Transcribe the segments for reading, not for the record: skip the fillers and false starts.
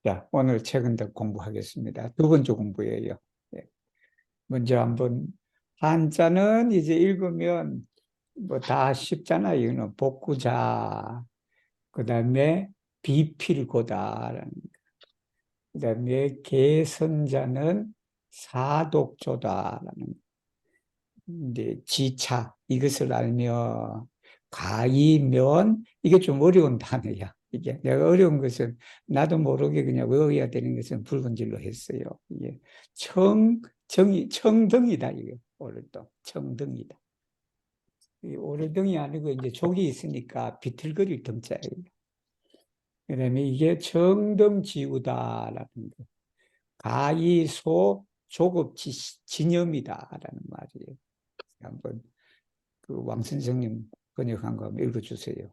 자, 오늘 책은 더 공부하겠습니다. 두 번째 공부예요. 예. 먼저 한번 한자는 이제 읽으면 뭐 다 쉽잖아요. 이거는 복구자, 그다음에 비필고다라는, 그다음에 개선자는 사독조다라는, 이제 지차 이것을 알면 가이면 이게 좀 어려운 단어야. 이게 내가 어려운 것은 나도 모르게 그냥 외워야 되는 것은 붉은 질로 했어요. 이게 청등이다. 이게 오늘도 청등이다. 이 오래등이 아니고 이제 족이 있으니까 비틀거릴 등자예요. 그다음에 이게 청등지우다라는 거. 가이소 조급 진염이다라는 말이에요. 한번 그 왕 선생님 번역한 거 한번 읽어주세요.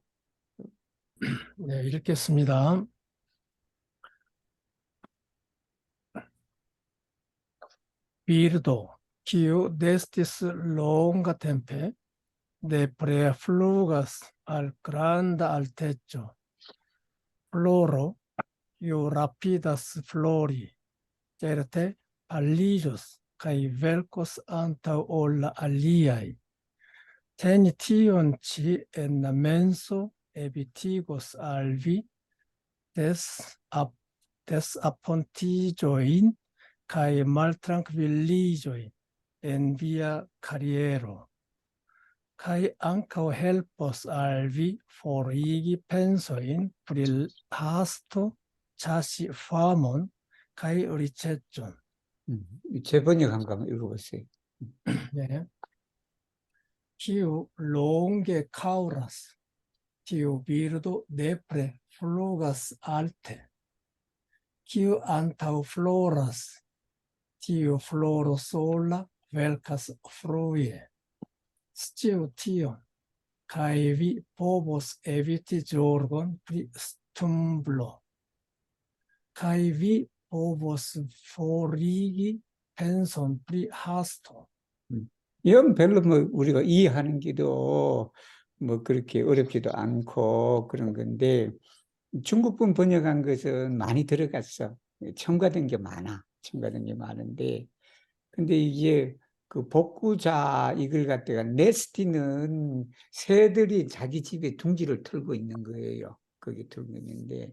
네, 읽겠습니다. Birdo, kiu destis longa tempe, de preflugas al granda alteggio, floro, iu rapidas flori, certe alligios, cae velcos antau ol aliai. Teni tion ci en menso evitigos al vi des appontigioin cae maltranquilligioin en via carriero, cae ancao helpos al vi forigi pensoin pri hasto, chasi famon, cae riĉeĝon. 재번역한 거 한번 읽어보세요. 네. Kiu longe cauras, tiu birdo depre flugas alte. Kiu antau floras, tiu floro sola velcas frue. Sciu tion, cae vi povos eviti ĝorgon pri stumblo, cae vi povos forigi penson pri hasto. 이건 별로 뭐 우리가 이해하는 게도 뭐 그렇게 어렵지도 않고 그런 건데, 중국분 번역한 것은 많이 들어갔어. 첨가된 게 많아. 첨가된 게 많은데, 근데 이게 그 복구자 이걸 갖다가 네스티는 새들이 자기 집에 둥지를 털고 있는 거예요. 거기 털고 있는데,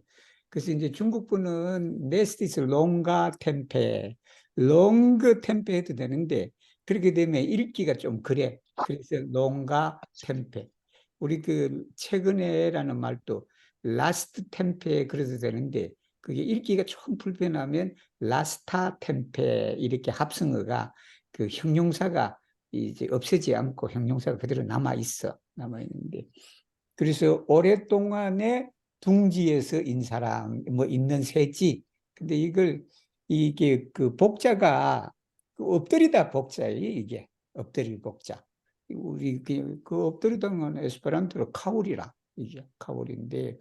그래서 이제 중국분은 네스티스 롱가 템페, 롱그 템페 해도 되는데, 그렇게 되면 읽기가 좀 그래. 그래서 롱가 템페. 우리 그 최근에라는 말도 라스트 템페 그래도 되는데, 그게 읽기가 좀 불편하면 라스타 템페 이렇게 합성어가 그 형용사가 이제 없어지지 않고 형용사가 그대로 남아 있어. 남아 있는데, 그래서 오랫동안에 둥지에서 인 사람 뭐 있는 새지. 근데 이게 그 복자가 그 엎드리다 복자예요. 이게 엎드릴 복자. 우리 그 엎드리다는 건 에스페란토로 카울이라, 이게 카울인데,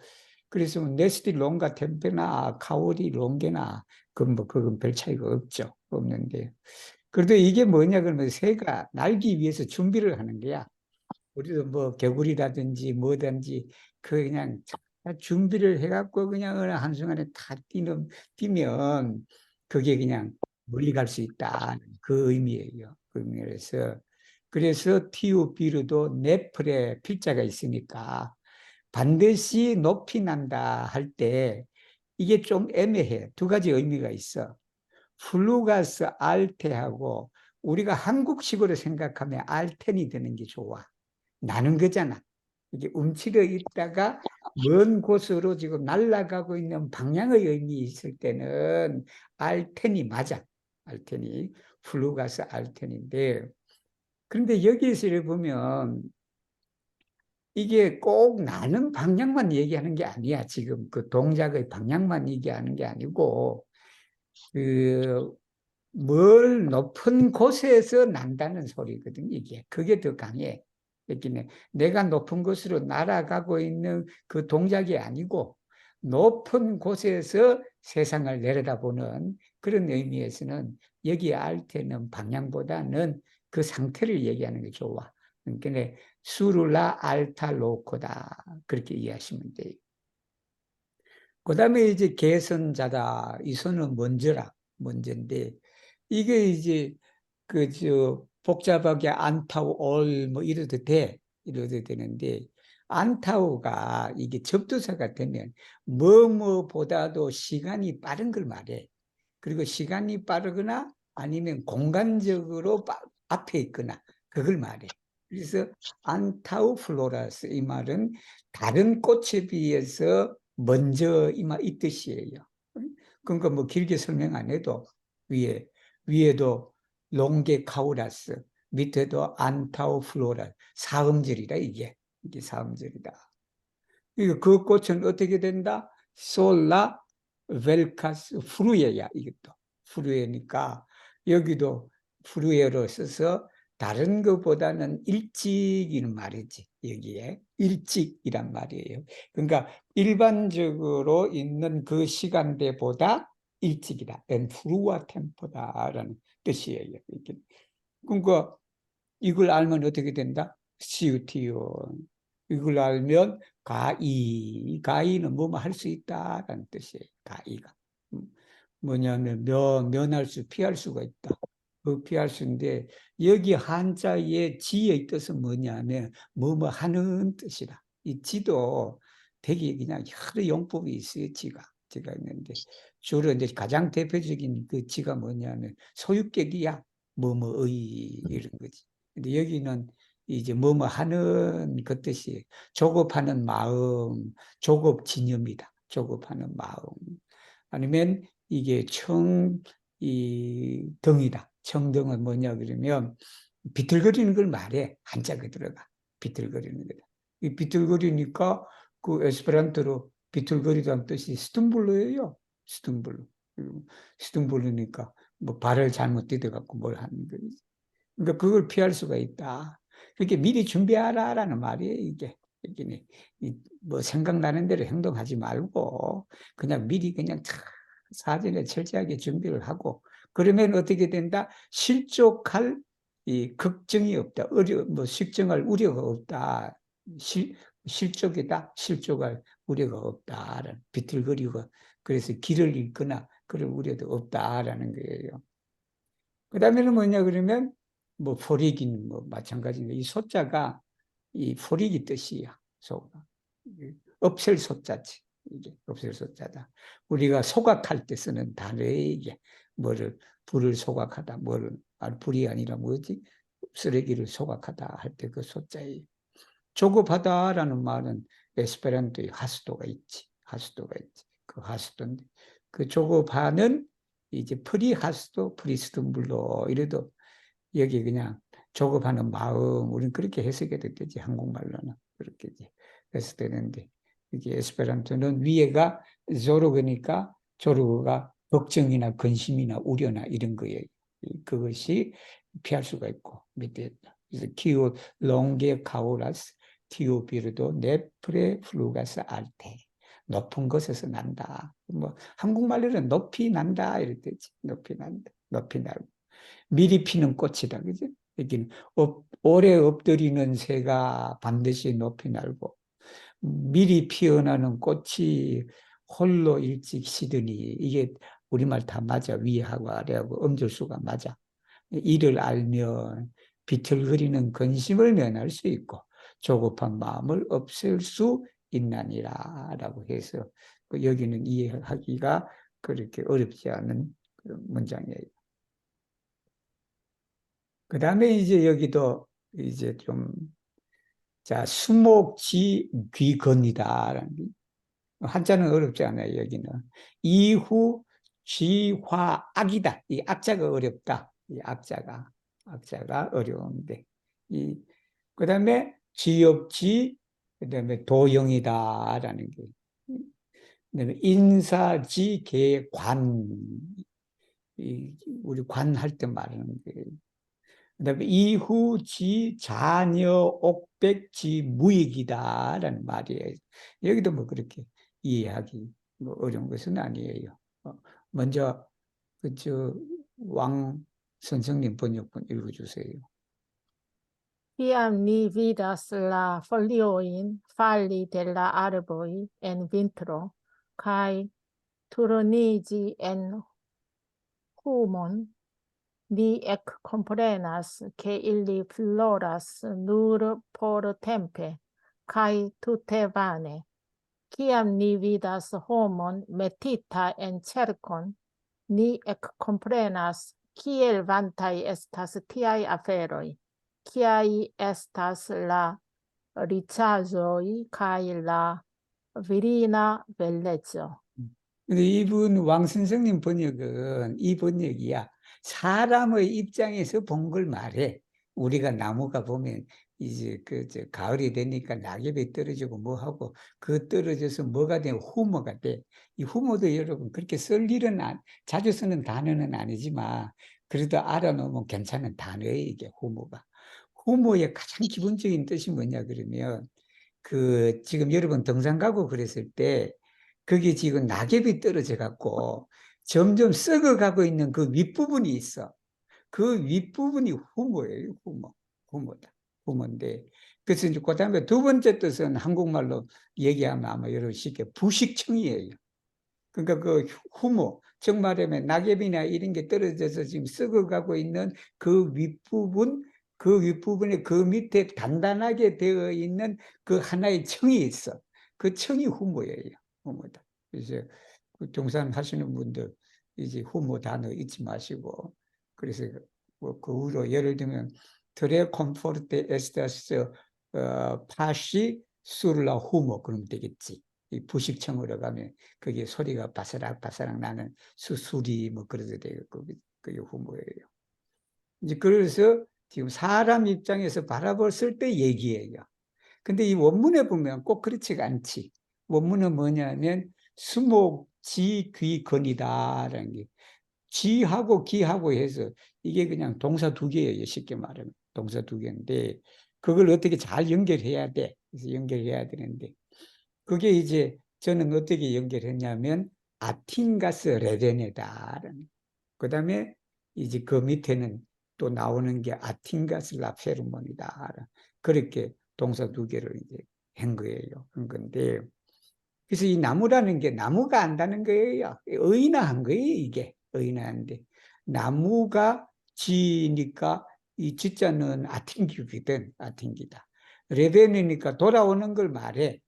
그래서 네스티 롱가 템페나 카오리 롱게나 그건 별 차이가 없죠. 없는데, 그래도 이게 뭐냐 그러면 새가 날기 위해서 준비를 하는 거야. 우리도 뭐 개구리라든지 뭐든지 그 그냥 준비를 해갖고 그냥 어느 한순간에 다 뛰면 그게 그냥 멀리 갈 수 있다, 그 의미예요. 그 의미에서. 그래서 티우비르도 네플에 필자가 있으니까 반드시 높이 난다 할 때 이게 좀 애매해. 두 가지 의미가 있어. 플루가스 알테하고, 우리가 한국식으로 생각하면 알텐이 되는 게 좋아. 나는 거잖아. 이게 움츠려 있다가 먼 곳으로 지금 날아가고 있는 방향의 의미 있을 때는 알텐이 맞아. 알텐이. 플루가스 알텐인데, 그런데 여기에서 보면 이게 꼭 나는 방향만 얘기하는 게 아니야. 지금 그 동작의 방향만 얘기하는 게 아니고, 그, 뭘 높은 곳에서 난다는 소리거든, 이게. 그게 더 강해. 그러니까 내가 높은 곳으로 날아가고 있는 그 동작이 아니고, 높은 곳에서 세상을 내려다보는 그런 의미에서는 여기 알테는 방향보다는 그 상태를 얘기하는 게 좋아. 그러니까 수룰라 알타 로코다. 그렇게 이해하시면 돼요. 그다음에 이제 개선자다. 이 손은 먼저라. 먼저인데 이게 이제 복잡하게 안타우 올 이래도 돼. 이래도 되는데 안타우가 이게 접두사가 되면 뭐뭐보다도 시간이 빠른 걸 말해. 그리고 시간이 빠르거나 아니면 공간적으로 앞에 있거나 그걸 말해. 그래서 안타우 플로라스 이 말은 다른 꽃에 비해서 먼저 이 뜻이에요. 그러니까 뭐 길게 설명 안 해도 위에도 롱게 카우라스 밑에도 안타우 플로라 사음절이다 이게 사음절이다. 그 꽃은 어떻게 된다? 솔라 벨카스 프루에야 이것도 프루에니까 여기도 프루에로 써서 다른 것보다는 일찍이는 말이지 여기에 일찍이란 말이에요. 그러니까 일반적으로 있는 그 시간대보다 일찍이다. 엔 프루와 템포다라는 뜻이에요. 그러니까 이걸 알면 어떻게 된다? 시우티오. 이걸 알면 가이는 뭐뭐 할 수 있다라는 뜻이에요. 가이가. 뭐냐면 면할 수, 피할 수가 있다. 그 피할 수인데 여기 한자의 지의 뜻은 뭐냐면 뭐뭐 하는 뜻이다. 이 지도 되게 그냥 여러 용법이 있어요. 지가 있는데 주로 이제 가장 대표적인 그 지가 뭐냐면 소유격이야. 뭐뭐의 이런 거지. 근데 여기는 이제 뭐뭐 하는 그 뜻이 조급하는 마음, 조급진념이다. 조급하는 마음. 아니면 이게 덩이다. 청덩은 뭐냐 그러면 비틀거리는 걸 말해. 한자가 들어가. 비틀거리는 거다. 이 비틀거리니까 그 에스페란토로 비틀거리다는 뜻이 스tum블러예요. 스tum블러. 스tum블러니까 뭐 발을 잘못 디뎌갖고 뭘 하는 거지. 그러니까 그걸 피할 수가 있다. 그렇게 미리 준비하라라는 말이에요, 이게. 뭐 생각나는 대로 행동하지 말고 그냥 미리 그냥 사전에 철저하게 준비를 하고 그러면 어떻게 된다? 실족할 이 걱정이 없다. 실정할 우려가 없다. 실족이다. 실족할 우려가 없다라는 비틀거리고 그래서 길을 잃거나 그럴 우려도 없다라는 거예요. 그 다음에는 뭐냐 그러면 뭐 포리긴 뭐 마찬가지인데 이 소자가 이 포리기 뜻이야. 소가 없앨 소자지. 이게 없앨 소자다. 우리가 소각할 때 쓰는 단어에 이게 뭐를 불을 소각하다 뭐를 불이 아니라 뭐지 쓰레기를 소각하다 할 때 그 소자에 조급하다라는 말은 에스페란토의 하수도가 있지. 하수도가 있지. 그 하수도인데 그 조급하는 이제 프리하수도 프리스tum블로 이래도 여기 그냥 조급하는 마음 우리는 그렇게 해석해도 되지 한국말로는 그렇게 해서 되는데 이게 에스페란토는 위에가 조르그니까 조르그가 걱정이나 근심이나 우려나 이런 거예요. 그것이 피할 수가 있고 밑에 그래서 키우 롱게 카오라스 티오비르도 네프레 플루가스 알테 높은 곳에서 난다. 뭐 한국말로는 높이 난다 이럴 때지. 높이 난다. 높이 나고 미리 피는 꽃이다. 그죠? 여기는 오래 엎드리는 새가 반드시 높이 날고 미리 피어나는 꽃이 홀로 일찍 시드니 이게 우리말 다 맞아. 위하고 아래하고 음절수가 맞아. 이를 알면 비틀거리는 근심을 면할 수 있고 조급한 마음을 없앨 수 있나니라 라고 해서 여기는 이해하기가 그렇게 어렵지 않은 그런 문장이에요. 그 다음에 이제 여기도 이제 좀, 자, 수목지 귀건이다. 한자는 어렵지 않아요, 여기는. 이후 쥐화악이다. 이 악자가 어렵다. 이 악자가 어려운데. 그 다음에 지역지, 그 다음에 도영이다라는 게. 그 다음에 인사지계관, 우리 관할 때 말하는 게. 그다음에 이후지 자녀 옥백지 무익이다라는 말이에요. 여기도 뭐 그렇게 이해하기 뭐 어려운 것은 아니에요. 먼저 그왕 선생님 번역본 읽어주세요. Kiam ni vidas la folioin falli de la arboi en vintro, kai turniĝi en humon, ni ekkomprenas, ke ili floras nur portempe, kaj tute vane. Kiam ni vidas homon metita en ĉerkon, ni ekkomprenas, kiel vantaj estas tiaj aferoj, kiaj estas la riĉaĵoj kaj la virina beleco. 근데 이분 왕 선생님 번역은 이 번역이야. 사람의 입장에서 본 걸 말해. 우리가 나무가 보면 이제 가을이 되니까 낙엽이 떨어지고 뭐 하고 그 떨어져서 뭐가 돼? 후모가 돼. 이 후모도 여러분 그렇게 쓸 일은 자주 쓰는 단어는 아니지만 그래도 알아놓으면 괜찮은 단어예요, 이게 후모가. 후모의 가장 기본적인 뜻이 뭐냐 그러면 지금 여러분 등산 가고 그랬을 때 거기 지금 낙엽이 떨어져 갖고 점점 썩어가고 있는 그 윗부분이 있어. 그 윗부분이 후모예요, 후모. 후모다. 후모인데. 그래서 이제 그 다음에 두 번째 뜻은 한국말로 얘기하면 아마 여러분 쉽게 부식청이에요. 그러니까 그 후모, 즉 말하면 낙엽이나 이런 게 떨어져서 지금 썩어가고 있는 그 윗부분에 그 밑에 단단하게 되어 있는 그 하나의 청이 있어. 그 청이 후모예요. 후모다. 이제 등산 하시는 분들 이제 후모 단어 잊지 마시고 그래서 그 후로 예를 들면 트레 콤포르테 에스타스 파시 술라 후모 그러면 되겠지. 이 부식청으로 가면 그게 소리가 바스락바스락 나는 수술이 뭐 그래도 되겠고 그게 후모예요. 이제 그래서 지금 사람 입장에서 바라봤을 때 얘기예요. 근데 이 원문에 보면 꼭 그렇지가 않지. 원문은 뭐냐면 수목지귀건이다라는 게 지하고 기하고 해서 이게 그냥 동사 두 개예요. 쉽게 말하면 동사 두 개인데 그걸 어떻게 잘 연결해야 돼. 그래서 연결해야 되는데 그게 이제 저는 어떻게 연결했냐면 아틴가스 레베네다라는 그 다음에 이제 그 밑에는 또 나오는 게 아틴가스 라페르몬이다. 그렇게 동사 두 개를 이제 한 거예요. 한 건데 그래서 이 나무라는 게 나무가 안다는 거예요. 의인화한 거예요, 이게. 의인화한데. 나무가 지니까 이 지자는 아팅기거든, 아팅기다. 레벤이니까 돌아오는 걸 말해.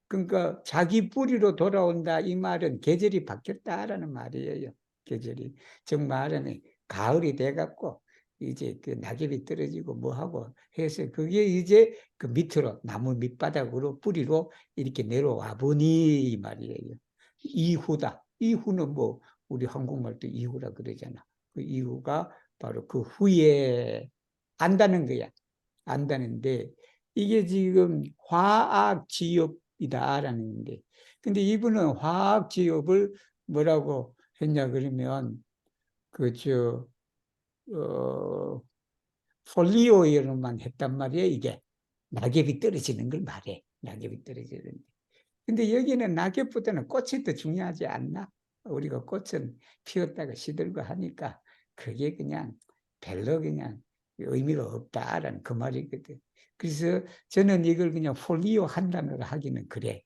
그러니까 자기 뿌리로 돌아온다 이 말은 계절이 바뀌었다라는 말이에요. 계절이. 즉 말하면 가을이 돼갖고 이제 그 낙엽이 떨어지고 뭐하고 해서 그게 이제 그 밑으로 나무 밑바닥으로 뿌리로 이렇게 내려와 보니 이 말이에요. 이후다. 이후는 뭐 우리 한국말도 이후라 그러잖아. 그 이후가 바로 그 후에 안다는 거야. 안다는데 이게 지금 화학지엽이다라는 건데 근데 이분은 화학지엽을 뭐라고 했냐 그러면 폴리오이로만 했단 말이에요. 이게 낙엽이 떨어지는 걸 말해. 낙엽이 떨어지는. 근데 여기는 낙엽보다는 꽃이 더 중요하지 않나? 우리가 꽃은 피었다가 시들고 하니까 그게 그냥 별로 그냥 의미가 없다라는 그 말이거든. 그래서 저는 이걸 그냥 폴리오 한 단어로 하기는 그래.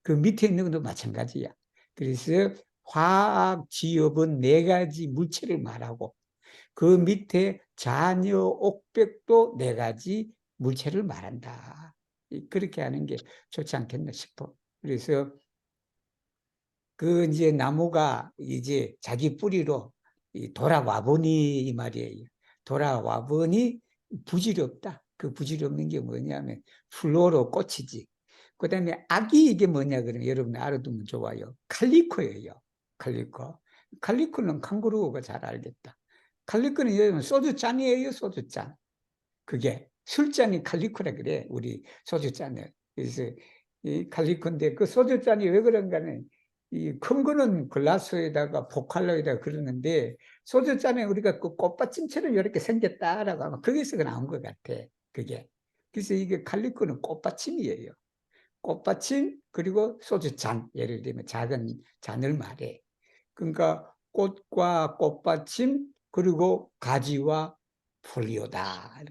그 밑에 있는 것도 마찬가지야. 그래서 화학 지엽은 4가지 물체를 말하고 그 밑에 잔여, 옥백도 4가지 물체를 말한다. 그렇게 하는 게 좋지 않겠나 싶어. 그래서 그 이제 나무가 이제 자기 뿌리로 돌아와 보니 이 말이에요. 돌아와 보니 부질없다. 그 부질없는 게 뭐냐면 플로로 꽃이지. 그 다음에 악이 이게 뭐냐 그러면 여러분 알아두면 좋아요. 칼리코예요. 칼리코. 칼리코는 칸구루가 잘 알겠다. 칼리코는 여러분 소주잔이에요. 소주잔. 그게 술잔이 칼리코라 그래. 우리 소주잔을. 그래서 이 칼리코인데 그 소주잔이 왜 그런가는 이 큰 거는 글라스에다가 보칼로에다가 그러는데 소주잔에 우리가 그 꽃받침처럼 이렇게 생겼다라고 하면 거기서 나온 것 같아. 그게. 그래서 이게 칼리코는 꽃받침이에요. 꽃받침 그리고 소주잔 예를 들면 작은 잔을 말해. 그러니까 꽃과 꽃받침 그리고 가지와 폴리오다.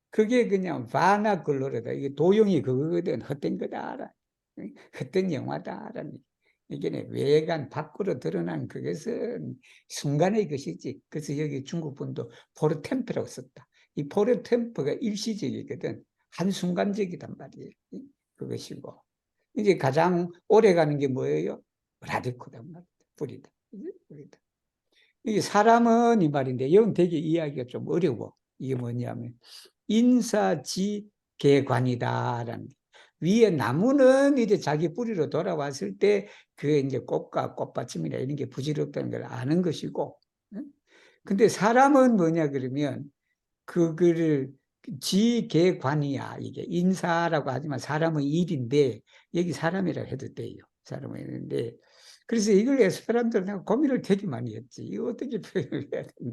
그게 그냥 바나글로르다. 이게 도형이 그거거든. 헛된 거다. 헛된 영화다라는 이게 외관 밖으로 드러난 그것은 순간의 것이지. 그래서 여기 중국 분도 포르템프라고 썼다. 이 포르템프가 일시적이거든. 한순간적이단 말이에요. 그것이고 이제 가장 오래 가는 게 뭐예요? 라디코단 말이다. 뿌리다. 뿌리다. 이게 사람은 이 말인데 이건 되게 이해하기가 좀 어려워. 이게 뭐냐면 인사지계관이다라는 게. 위에 나무는 이제 자기 뿌리로 돌아왔을 때 그게 이제 꽃과 꽃받침이나 이런 게 부질없다는 걸 아는 것이고, 근데 사람은 뭐냐 그러면 그거를 지계관이야. 이게 인사라고 하지만 사람은 일인데 여기 사람이라 해도 돼요. 사람은 있는데 그래서 이걸 사람들은 고민을 되게 많이 했지. 이거 어떻게 표현을 해야 되나?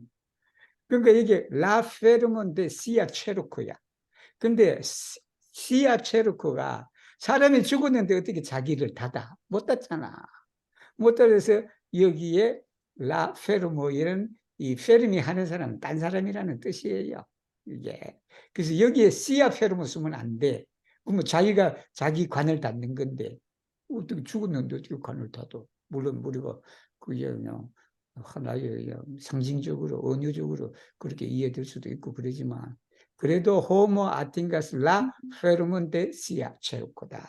그러니까 이게 라페르몬 데 시아체르코야. 근데 시아체르코가 사람이 죽었는데 어떻게 자기를 닫아? 못 닫잖아. 못 닫아서 여기에 라페르모 이런 이 페르미 하는 사람은 딴 사람이라는 뜻이에요. 이게 그래서 여기에 시아페르모 쓰면 안 돼. 그러면 자기가 자기 관을 닫는 건데 어떻게 죽었는데 어떻게 관을 닫아? 물론 우리가 그게 그냥 하나의 상징적으로 언어적으로 그렇게 이해될 수도 있고 그러지만 그래도 호모 아틴가스 라 페르몬 데 시아 체우코다.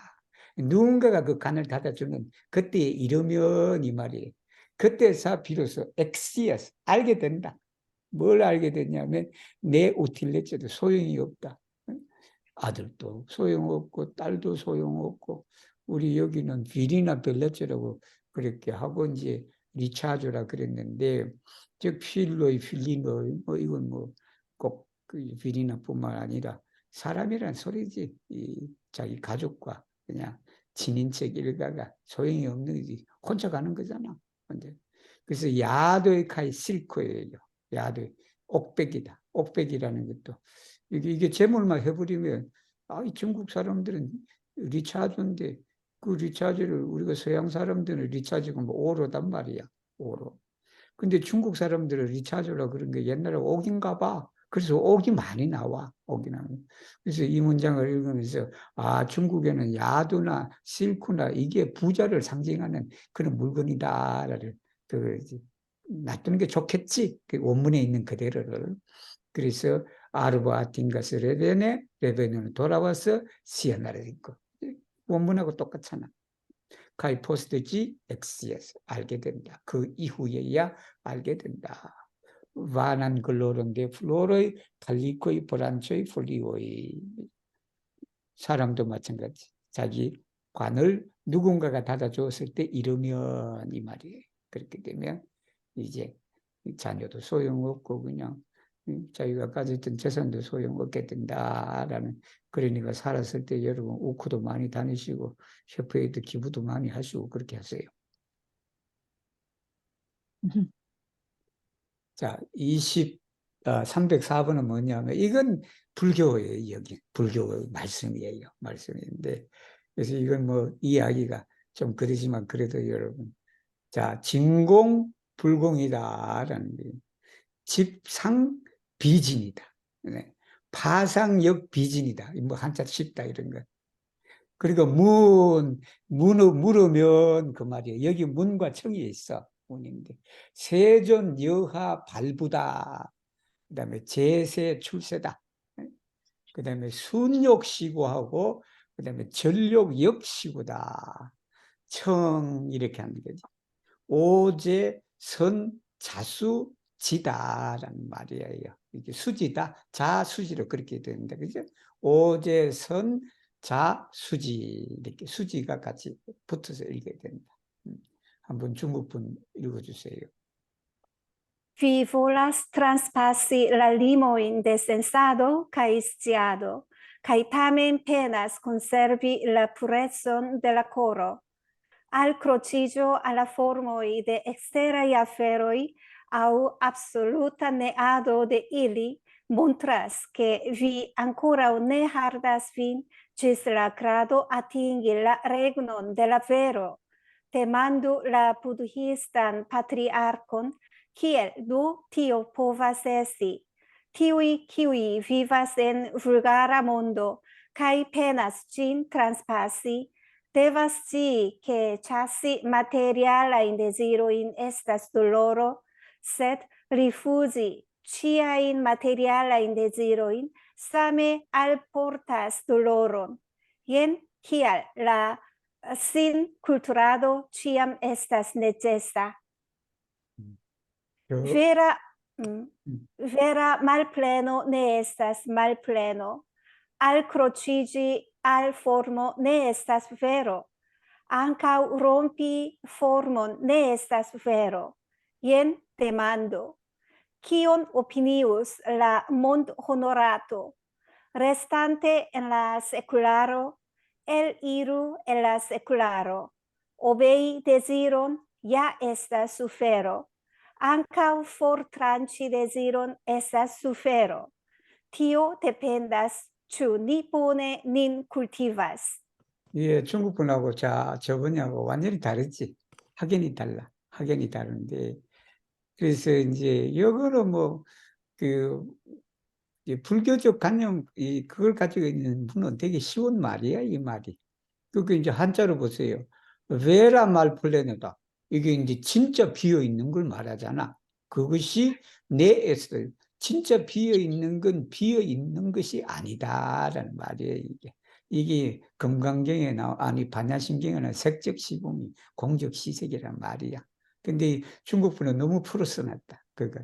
누군가가 그 간을 닫아주는 그때에 이르면 이 말이에요. 그때서 비로소 엑시아스 알게 된다. 뭘 알게 됐냐면 내 우틸레츠도 소용이 없다. 아들도 소용없고 딸도 소용없고 우리 여기는 빌이나 벨레츠라고 그렇게 하고 이제 리차조라 그랬는데 즉 필로이 필리노이 뭐 이건 뭐 꼭 그 빌이나뿐만 아니라 사람이란 소리지. 이 자기 가족과 그냥 친인척 일가가 소용이 없는 거지. 혼자 가는 거잖아. 근데 그래서 야도의 카이 실코예요. 야도의 옥백이다. 옥백이라는 것도 이게 제물만 해버리면 이 중국 사람들은 리차주인데 그 리차주를 우리가 서양 사람들은 리차주가 뭐 오로단 말이야. 오로. 근데 중국 사람들은 리차주라 그런 게 옛날에 옥인가 봐. 그래서 옥이 많이 나와. 옥이 나와. 그래서 이 문장을 읽으면서 중국에는 야두나 실크나 이게 부자를 상징하는 그런 물건이다를 놔두는 게 좋겠지. 그 원문에 있는 그대로를. 그래서 아르바 딩가스 레베는 돌아와서 시아나를 읽고 원문하고 똑같잖아. 카이 포스트지 엑시에스 알게 된다. 그 이후에야 알게 된다. 바난 글로론데 플로로의 칼리코의 브란초의 플리오의 사람도 마찬가지. 자기 관을 누군가가 닫아주었을 때 이르면 이 말이에요. 그렇게 되면 이제 자녀도 소용없고 그냥 자기가 가졌던 재산도 소용없게 된다라는. 그러니까 살았을 때 여러분 우크도 많이 다니시고 협회에도 기부도 많이 하시고 그렇게 하세요. 자, 304번은 뭐냐면 이건 불교예요. 여기 불교 말씀이에요. 말씀인데 그래서 이건 뭐 이야기가 좀 그러지만 그래도 여러분 자 진공불공이다라는 게 집상 비진이다. 네. 파상역 비진이다. 뭐 한자 쉽다 이런 거. 그리고 물으면 그 말이에요. 여기 문과 청이 있어. 문인데 세존 여하 발부다. 그다음에 제세 출세다. 그다음에 순욕시구하고 그다음에 전욕역시구다. 청 이렇게 하는 거지. 오제 선 자수 지다라는 말이에요. 이게 수지다, 자수지로 그렇게 되는데, 그죠? 오제선 자수지 이렇게 수지가 같이 붙어서 읽어야 된다. 한번 중국분 읽어주세요. Vi volas transpassi la limojn de sensado kaj sciado, kaj tamen penas conservi la purecon de la koro. Alcrociĝo al la formoj de eksteraj aferoj aŭ absoluta neado de ili montras ke vi ankoraŭ ne hardas vin ĝis la grado atingi la regnon de la vero. Demandu la budhistan patriarkon kiel do tio povas esti. Tiuj, kiuj vivas en vulgara mondo kaj penas ĝin transpasi, devasci que chassi materiala in desiro in estas doloro, sed rifugi cia in materiala in desiro in same alportas doloron. Jen kial la sin culturado ciam estas necesa. 저, Vera, 음, vera malpleno ne estas malpleno. Alcrocigi al formo ne estas vero. Ancau rompi formon ne estas vero. Jen demando. Kion opinius la mond honorato? Restante en la secularo, el iru en la secularo. Obei desiron, ja estas sufero. Ancau fortranci desiron estas sufero. Tio dependas ĉu ni bone nin cultivas. 예, 중국 분하고 저분하고 완전히 다르지. 확연히 달라. 확연히 다른데. 그래서 이제 영어는 이 불교적 관념, 그걸 가지고 있는 분은 되게 쉬운 말이야, 이 말이. 그게 이제 한자로 보세요. 베라 말플레네다. 이게 이제 진짜 비어 있는 걸 말하잖아. 그것이 내에서 진짜 비어 있는 건 비어 있는 것이 아니다라는 말이에요, 이게. 이게 금강경에 아니 반야심경에 나온 색적시공이 공적시색이란 말이야. 근데 중국 분은 너무 풀어서 놨다. 그거.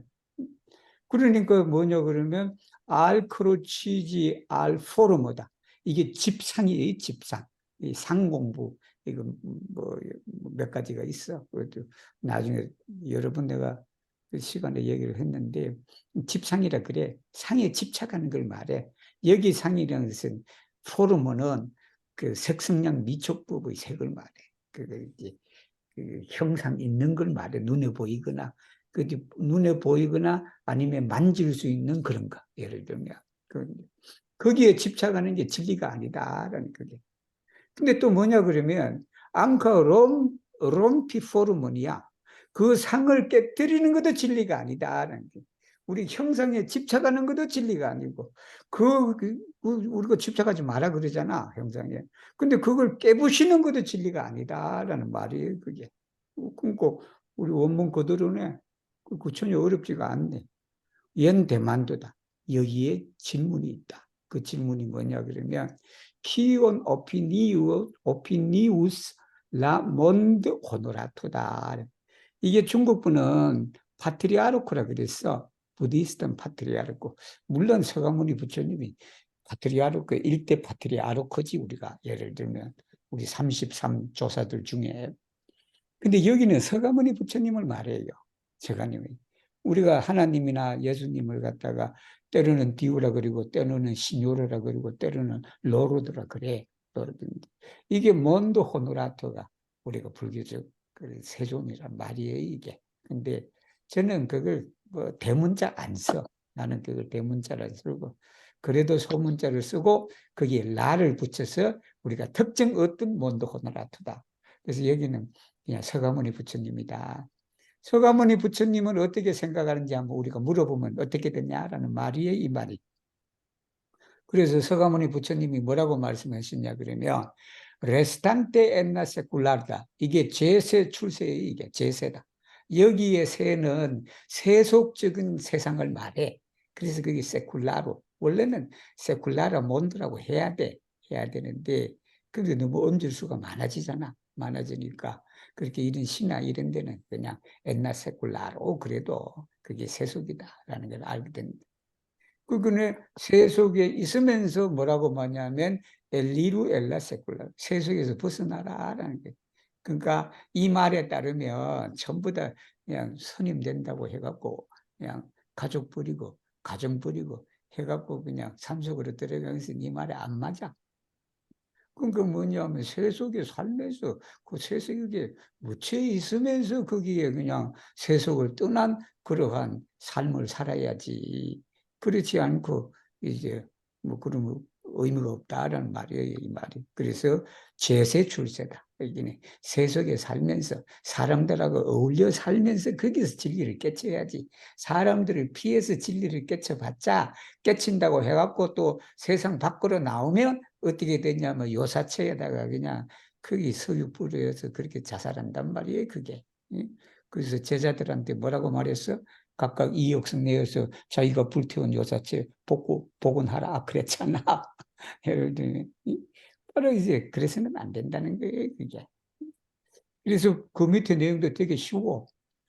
그러니까 뭐냐 그러면 알크로치지 알포르모다. 이게 집상이에요, 집상. 이 상공부 이거 뭐 몇 가지가 있어. 그것도 나중에 여러 번 내가 그 시간에 얘기를 했는데 집상이라 그래. 상에 집착하는 걸 말해. 여기 상이라는 것은 포르모는 그 색성량 미촉법의 색을 말해. 그 이제 그 형상 있는 걸 말해. 눈에 보이거나 그 눈에 보이거나 아니면 만질 수 있는 그런 거. 예를 들면 거기에 집착하는 게 진리가 아니다라는 거게. 근데 또 뭐냐 그러면 앙카 롬피포르몬이야. 그 상을 깨뜨리는 것도 진리가 아니다라는 게. 우리 형상에 집착하는 것도 진리가 아니고 우리가 집착하지 마라 그러잖아, 형상에. 근데 그걸 깨부시는 것도 진리가 아니다라는 말이에요, 그게. 그러니까 우리 원문 그대로네. 그 전혀 어렵지가 않네. 연대만도다. 여기에 질문이 있다. 그 질문이 뭐냐 그러면 키온 오피니우스 라 몬드 호노라토다. 이게 중국분은 파트리아르코라 그랬어. 부디스트는 파트리아르코. 물론 서가모니 부처님이 파트리아르코 일대 파트리아르코지 우리가 예를 들면 우리 33 조사들 중에. 근데 여기는 서가모니 부처님을 말해요. 서가님이. 우리가 하나님이나 예수님을 갖다가 때로는 디우라 그리고 때로는 시뇨르라 그리고 때로는 로로드라 그래. 이게 몬도 호노라토가 우리가 불교적 세존이란 말이에요, 이게. 근데 저는 그걸 뭐 대문자 안 써. 나는 그걸 대문자를 쓰고 그래도 소문자를 쓰고 거기에 라를 붙여서 우리가 특정 어떤 몬도 호노라토다. 그래서 여기는 그냥 서가모니 부처님이다. 서가모니 부처님은 어떻게 생각하는지 한번 우리가 물어보면 어떻게 되냐라는 말이에요, 이 말이. 그래서 서가모니 부처님이 뭐라고 말씀하셨냐 그러면 레스탄테 엔나 세쿨라르다. 이게 제세 출세예요, 이게 제세다. 여기에 세는 세속적인 세상을 말해. 그래서 그게 세쿨라로. 원래는 세쿨라라 몬드라고 해야 되는데 근데 너무 엄질수가 많아지잖아. 많아지니까 그렇게 이런 신화 이런 데는 그냥 엔나 세쿨라로 그래도 그게 세속이다라는 걸 알게 됩니다. 그거는 세속에 있으면서 뭐라고 말하냐면 엘리루 엘라 세쿨라 세속에서 벗어나라라는 게. 그러니까 이 말에 따르면 전부 다 그냥 선임 된다고 해갖고 그냥 가족 버리고 가정 버리고 해갖고 그냥 삼속으로 들어가면서 이 말에 안 맞아. 그러니까 뭐냐면 세속에 살면서 그 세속에 묻혀 있으면서 거기에 그냥 세속을 떠난 그러한 삶을 살아야지. 그렇지 않고 이제 뭐 그런 의미가 없다라는 말이에요, 이 말이. 그래서 제세 출세다. 이게 세속에 살면서 사람들하고 어울려 살면서 거기서 진리를 깨쳐야지. 사람들을 피해서 진리를 깨쳐봤자 깨친다고 해갖고 또 세상 밖으로 나오면 어떻게 되냐면 요사체에다가 그냥 거기 석유 뿌려서 그렇게 자살한단 말이에요, 그게. 예? 그래서 제자들한테 뭐라고 말했어? 각각 2억씩 내어서 자기가 불태운 요사체 복원하라 그랬잖아. 예를 들면 바로 이제 그래서는 안 된다는 거예요, 그게. 그래서 그 밑에 내용도 되게 쉬워.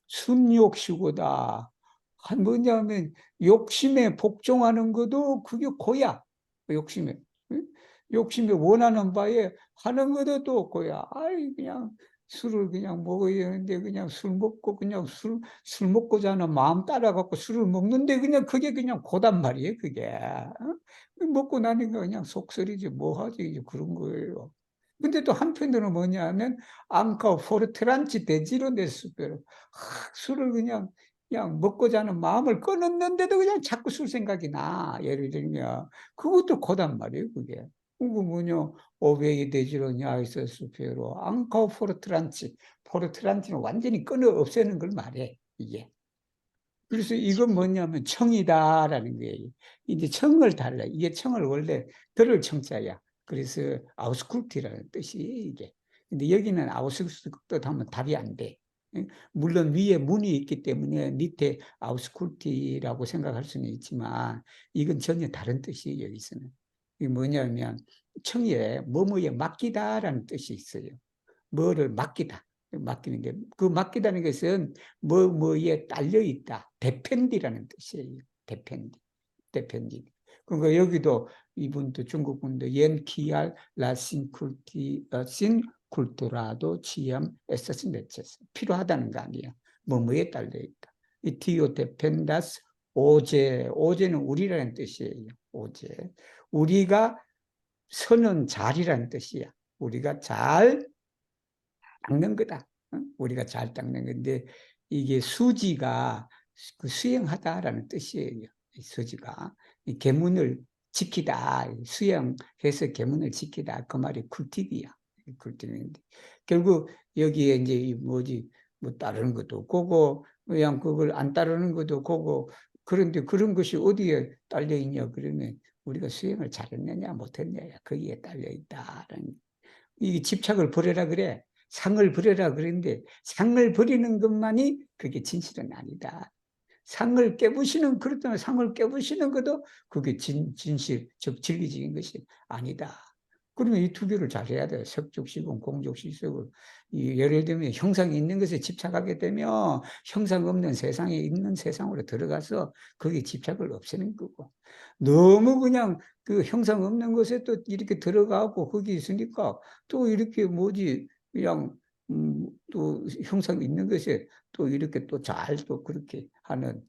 순욕시고다. 한 뭐냐면 욕심에 복종하는 것도 그게 고야. 욕심에. 응? 욕심에 원하는 바에 하는 것도 또 고야. 아이 그냥 술을 그냥 먹어야 하는데 그냥 술 먹고 그냥 술 먹고자 하는 마음 따라갖고 술을 먹는데 그냥 그게 그냥 고단 말이에요, 그게. 어? 먹고 나니까 그냥 속설이지 뭐 하지 이제 그런 거예요. 근데 또 한편으로는 뭐냐면 앙카 포르트란치 데지로 데스페로 술을 그냥 먹고자 하는 마음을 끊었는데도 그냥 자꾸 술 생각이 나. 예를 들면 그것도 고단 말이에요, 그게. 그거 뭐냐 오베이 데지로 냐이서 스페로 앙카 포르트란치는 완전히 끊어 없애는 걸 말해, 이게. 그래서 이건 뭐냐면 청이다라는 거예요. 이제 청을 달라. 이게 청을 원래 들을 청자야. 그래서 아우스쿨티라는 뜻이 이게. 근데 여기는 아우스쿨트 하면 답이 안 돼. 물론 위에 문이 있기 때문에 밑에 아우스쿨티라고 생각할 수는 있지만 이건 전혀 다른 뜻이에요, 여기서는. 이게 뭐냐면 청에 뭐뭐에 맡기다라는 뜻이 있어요. 뭐를 맡기다. 맡기는 게, 그 맡기다는 것은 뭐에 딸려 있다. 데펜디라는 뜻이에요. 데펜디. 그러니까 여기도 이분도 중국 분도 옌키알 라신 쿨투라도 지엄 에서스 네체스 필요하다는 거 아니야. 뭐에 딸려 있다. 이 디오 데펜다스 오제는 우리라는 뜻이에요. 오제. 우리가 서는 자리라는 뜻이야. 우리가 잘 닦는 거다. 우리가 잘 닦는 건데 이게 수지가 그 수행하다라는 뜻이에요. 수지가 이 계문을 지키다, 수행해서 계문을 지키다 그 말이 쿨티비야. 쿨티비인데 결국 여기에 이제 뭐지 뭐 따르는 것도 없고 그냥 그걸 안 따르는 것도 없고 그런데 그런 것이 어디에 딸려 있냐 그러면 우리가 수행을 잘했느냐 못했느냐 거기에 딸려 있다라는 이 집착을 버려라 그래. 상을 버려라 그랬는데 상을 버리는 것만이 그게 진실은 아니다. 상을 깨부시는 그렇다면 상을 깨부시는 것도 그게 진실 즉 진리적인 것이 아니다. 그러면 이 두 개를 잘 해야 돼요. 석족시공 공족시속을 예를 들면 형상이 있는 것에 집착하게 되면 형상 없는 세상에 있는 세상으로 들어가서 거기에 집착을 없애는 거고 너무 그냥 그 형상 없는 것에 또 이렇게 들어가고 거기 있으니까 또 이렇게 뭐지 그냥 또 형상 있는 것에 또 이렇게 또 잘 또 그렇게 하는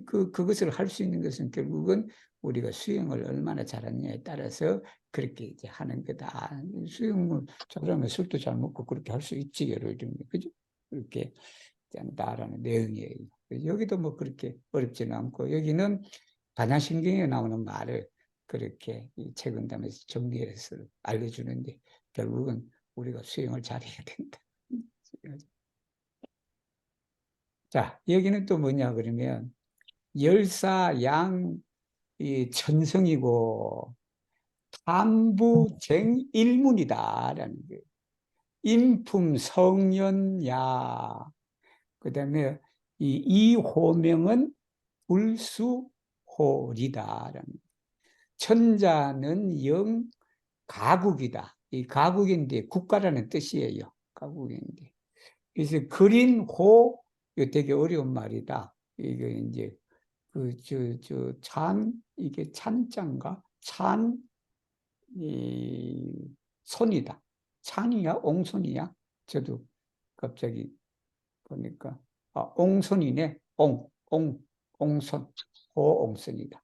그것을 할 수 있는 것은 결국은 우리가 수행을 얼마나 잘하느냐에 따라서 그렇게 이제 하는 거다. 수행을 잘하면 술도 잘 먹고 그렇게 할 수 있지, 예를 들면. 그죠? 그렇게 한다라는 내용이에요. 여기도 뭐 그렇게 어렵지는 않고, 여기는 반야신경에 나오는 말을 그렇게 이 책은담에서 정리해서 알려주는데, 결국은 우리가 수행을 잘해야 된다. 자, 여기는 또 뭐냐, 그러면, 열사양 이 천성이고, 탐부쟁일문이다라는 거예요. 인품 성연야. 그 다음에 이 호명은 불수홀이다라는 거예요. 천자는 영 가국이다. 이 가국인데 국가라는 뜻이에요. 가국인데. 그래서 그린 호, 이거 되게 어려운 말이다. 이게 이제 이게 찬자인가? 손이다. 찬이야? 옹손이야? 저도 갑자기 보니까, 옹손이네. 옹손. 호옹손이다.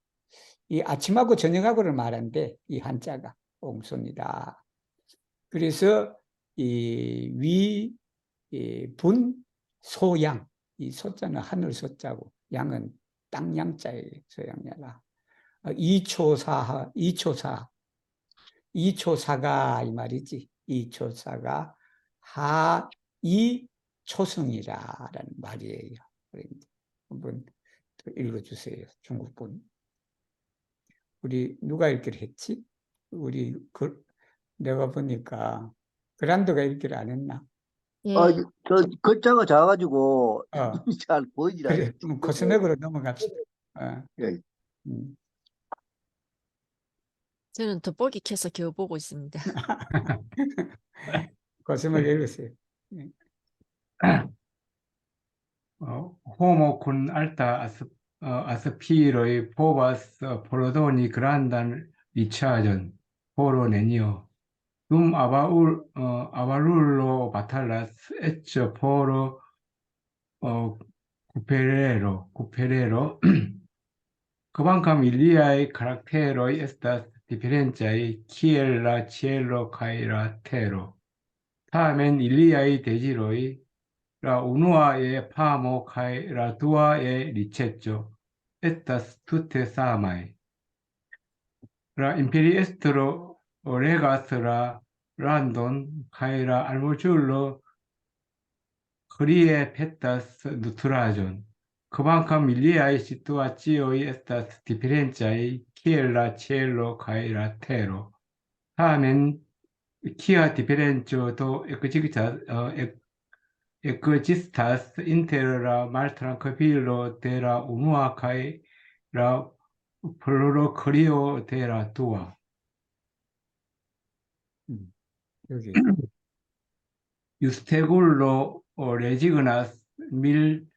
이 아침하고 저녁하고를 말하는데, 이 한자가 옹손이다. 그래서, 소양. 이 소자는 하늘 소자고, 양은 땅양자예요. 소양야라. 이초사가 이 말이지. 이초사가 이초성이라는 말이에요. 한번 읽어주세요. 중국분. 우리 누가 읽기를 했지? 내가 보니까 그란도가 읽기를 안 했나? 예. 저 글자가 작아가지고 어, 눈이 잘 보이질 그래, 않아요. 그럼 코스맥으로 넘어갑시다. 예. 음. 저는 돋보기 켜서 겨우 보고 있습니다. 코스맥 읽으세요. 예. 호모 군 알타 아스피로의 포바스 포로도니 그란단 리차전 포로네니오 아바룰로 바탈라스 에처 포로 구페레로 그만큼 일리아의 카락테로의 에스타스 디페렌자의 키엘라 치엘로 카이라테로 타멘 일리아의 데지로의 라 우누아의 파모 카이라 두아의 리체조 에타스 투테 사마이 라 임페리에스트로 레가스라 란돈 카이라 알모줄로 그리에 페타스 누트라존 그만큼 밀리아의 시투아치오이 에스타스 디피렌자의 키엘라 치엘로 카이라 테로 타멘 키아 디페렌조도 Ecologistas inter la mal tranquillo de la unua cae la prolocrio de la tua. 여기 Justegullo resignas mil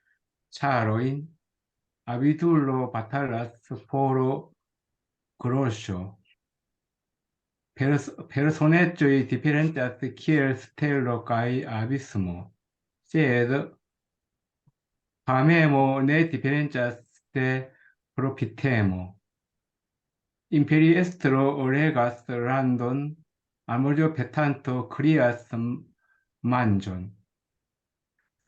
charoin, abitullo batalas foro grosso. Personeggioi differentias kiel stello cae abismo, sed Famemo ne differentias de profitemo. Imperiestro regas randon, amorio petanto crias manjon.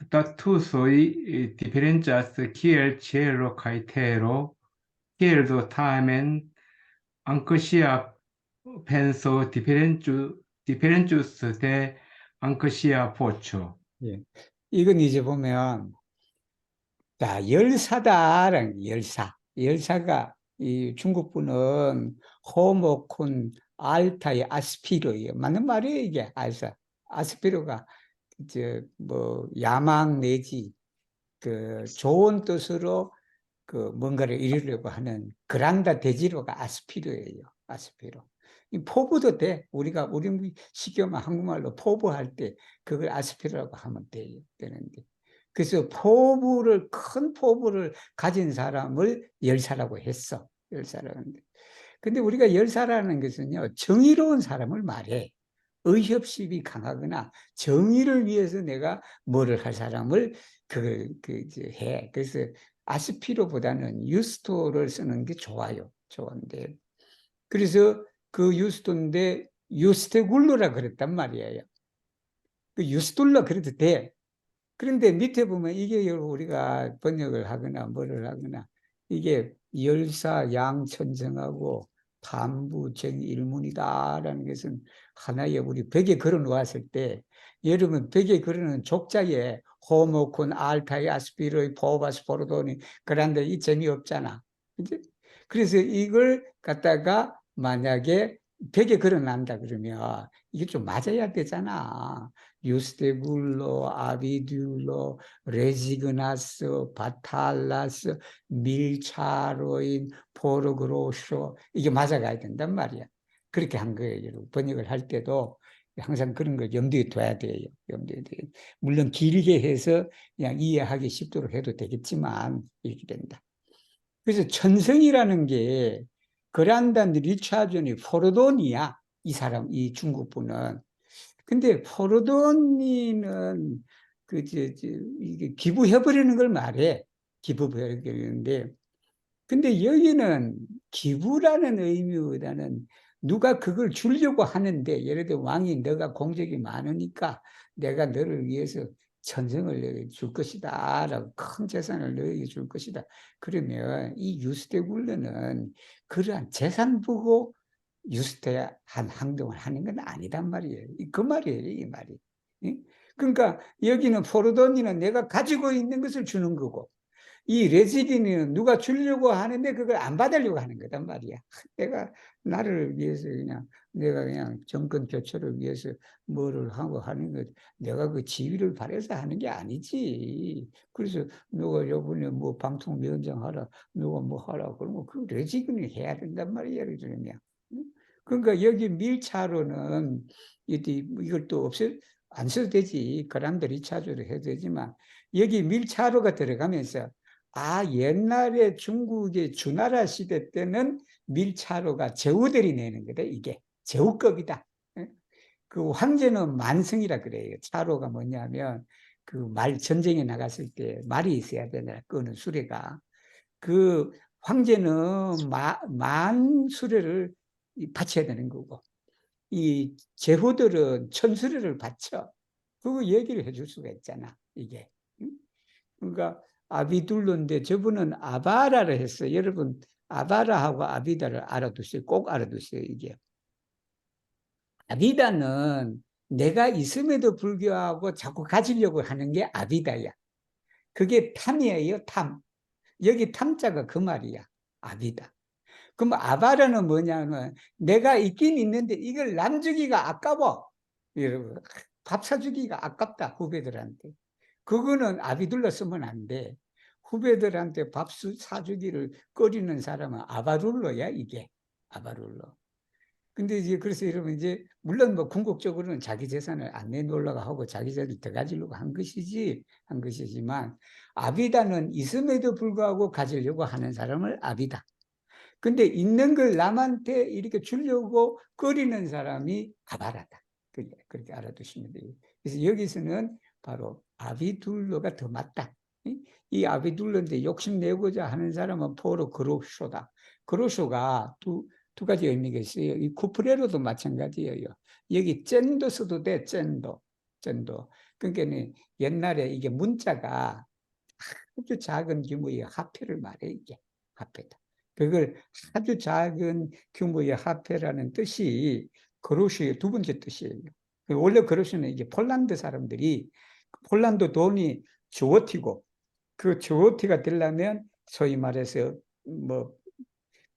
Statusoi differentias kiel cielo cae tero, kiel do tamen ancosia penso differentius de ancosia pocho. 예. 이건 이제 보면 자, 열사다라는 게 열사. 열사가 이 중국분은 호모콘 알타의 아스피로예요. 맞는 말이에요, 이게. 아스피로가 이제 뭐 야망 내지 그 좋은 뜻으로 그 뭔가를 이루려고 하는 그란다 대지로가 아스피로예요. 아스피로. 이 포부도 돼. 우리 쉽게 말하면 한국말로 포부할 때 그걸 아스피로라고 하면 되는데. 그래서 큰 포부를 가진 사람을 열사라고 했어. 열사라는데. 근데 우리가 열사라는 것은요, 정의로운 사람을 말해. 의협심이 강하거나 정의를 위해서 내가 뭐를 할 사람을 해. 그래서 아스피로보다는 유스토를 쓰는 게 좋은데. 그래서 그 유스토인데 유스테굴로라 그랬단 말이에요. 그 유스톨라 그래도 돼. 그런데 밑에 보면 이게 우리가 번역을 하거나 뭐를 하거나 이게 열사 양천정하고 반부정일문이다라는 것은 하나의 우리 벽에 걸어 놓았을 때 여러분 벽에 걸어놓은 족자에 호모콘 알타이 아스피로이 포바스 포로도니 그런데 이 재미없잖아. 그치? 그래서 이걸 갖다가 만약에 벽에 걸어놓는다 그러면 이게 좀 맞아야 되잖아. 유스테굴로, 아비듈로, 레지그나스, 바탈라스, 밀차로인, 포르그로쇼 이게 맞아가야 된단 말이야. 그렇게 한 거예요. 여러분. 번역을 할 때도 항상 그런 걸 염두에 둬야 돼요. 염두에 둬야 돼요. 물론 길게 해서 그냥 이해하기 쉽도록 해도 되겠지만 이렇게 된다. 그래서 천성이라는 게 그란단 리차존이 포르도니야. 이 중국 분은. 근데 포르도니는 이게 기부해버리는 걸 말해. 기부해버리는데. 근데 여기는 기부라는 의미보다는 누가 그걸 주려고 하는데, 예를 들어 왕이 너가 공적이 많으니까 내가 너를 위해서 천성을 너에게 줄 것이다. 라고 큰 재산을 너에게 줄 것이다. 그러면 이 유스테굴러는 그러한 재산 보고 유스테한 행동을 하는 건 아니단 말이에요. 그 말이에요, 이 말이. 그러니까 여기는 포르도니는 내가 가지고 있는 것을 주는 거고, 이 레지기는 누가 주려고 하는데 그걸 안 받으려고 하는 거단 말이야. 내가 나를 위해서 내가 그냥 정권 교체를 위해서 뭐를 하고 하는 거, 내가 그 지위를 바래서 하는 게 아니지. 그래서 누가 요번에 뭐 방통위원장 하라, 누가 뭐 하라 그러면 그 레지기는 해야 된단 말이야. 그러냐. 그러니까 여기 밀차로는 이걸 또 안 써도 되지. 그람들 2차로로 해도 되지만 여기 밀차로가 들어가면서 옛날에 중국의 주나라 시대 때는 밀차로가 제후들이 내는 거다. 이게 제후급이다. 그 황제는 만승이라 그래요. 차로가 뭐냐면 그 말 전쟁에 나갔을 때 말이 있어야 되나 끄는 수레가. 그 황제는 만 수레를 바쳐야 되는 거고 이 제후들은 천수레를 바쳐. 그거 얘기를 해줄 수가 있잖아. 이게. 그러니까 아비둘로인데 저분은 아바라를 했어요. 여러분 아바라하고 아비다를 알아두세요. 꼭 알아두세요. 이게. 아비다는 내가 있음에도 불구하고 자꾸 가지려고 하는 게 아비다야. 그게 탐이에요. 탐. 여기 탐자가 그 말이야. 아비다. 그럼 아바라는 뭐냐면 내가 있긴 있는데 이걸 남 주기가 아까워. 여러분 밥 사주기가 아깝다. 후배들한테. 그거는 아비둘러 쓰면 안 돼. 후배들한테 밥 사주기를 꺼리는 사람은 아바룰러야, 이게. 아바룰러. 근데 이제 그래서 여러분 이제 물론 뭐 궁극적으로는 자기 재산을 안 내놓으려고 하고 자기 재산을 더 가지려고 한 것이지만 아비다는 있음에도 불구하고 가지려고 하는 사람을 아비다. 근데 있는 걸 남한테 이렇게 주려고 꺼리는 사람이 아바라다. 그렇게 알아두시면 돼요. 그래서 여기서는 바로 아비둘러가 더 맞다. 이 아비둘러인데 욕심내고자 하는 사람은 포로 그로쇼다. 그로쇼가 두 가지 의미가 있어요. 이 쿠프레로도 마찬가지예요. 여기 젠도 써도 돼, 젠도. 그러니까 옛날에 이게 문자가 아주 작은 규모의 화폐를 말해, 이게. 화폐다. 그걸 아주 작은 규모의 화폐라는 뜻이 그로시의 두 번째 뜻이에요. 원래 그로시는 이게 폴란드 사람들이 폴란드 돈이 주어티고 그 주어티가 되려면 소위 말해서 뭐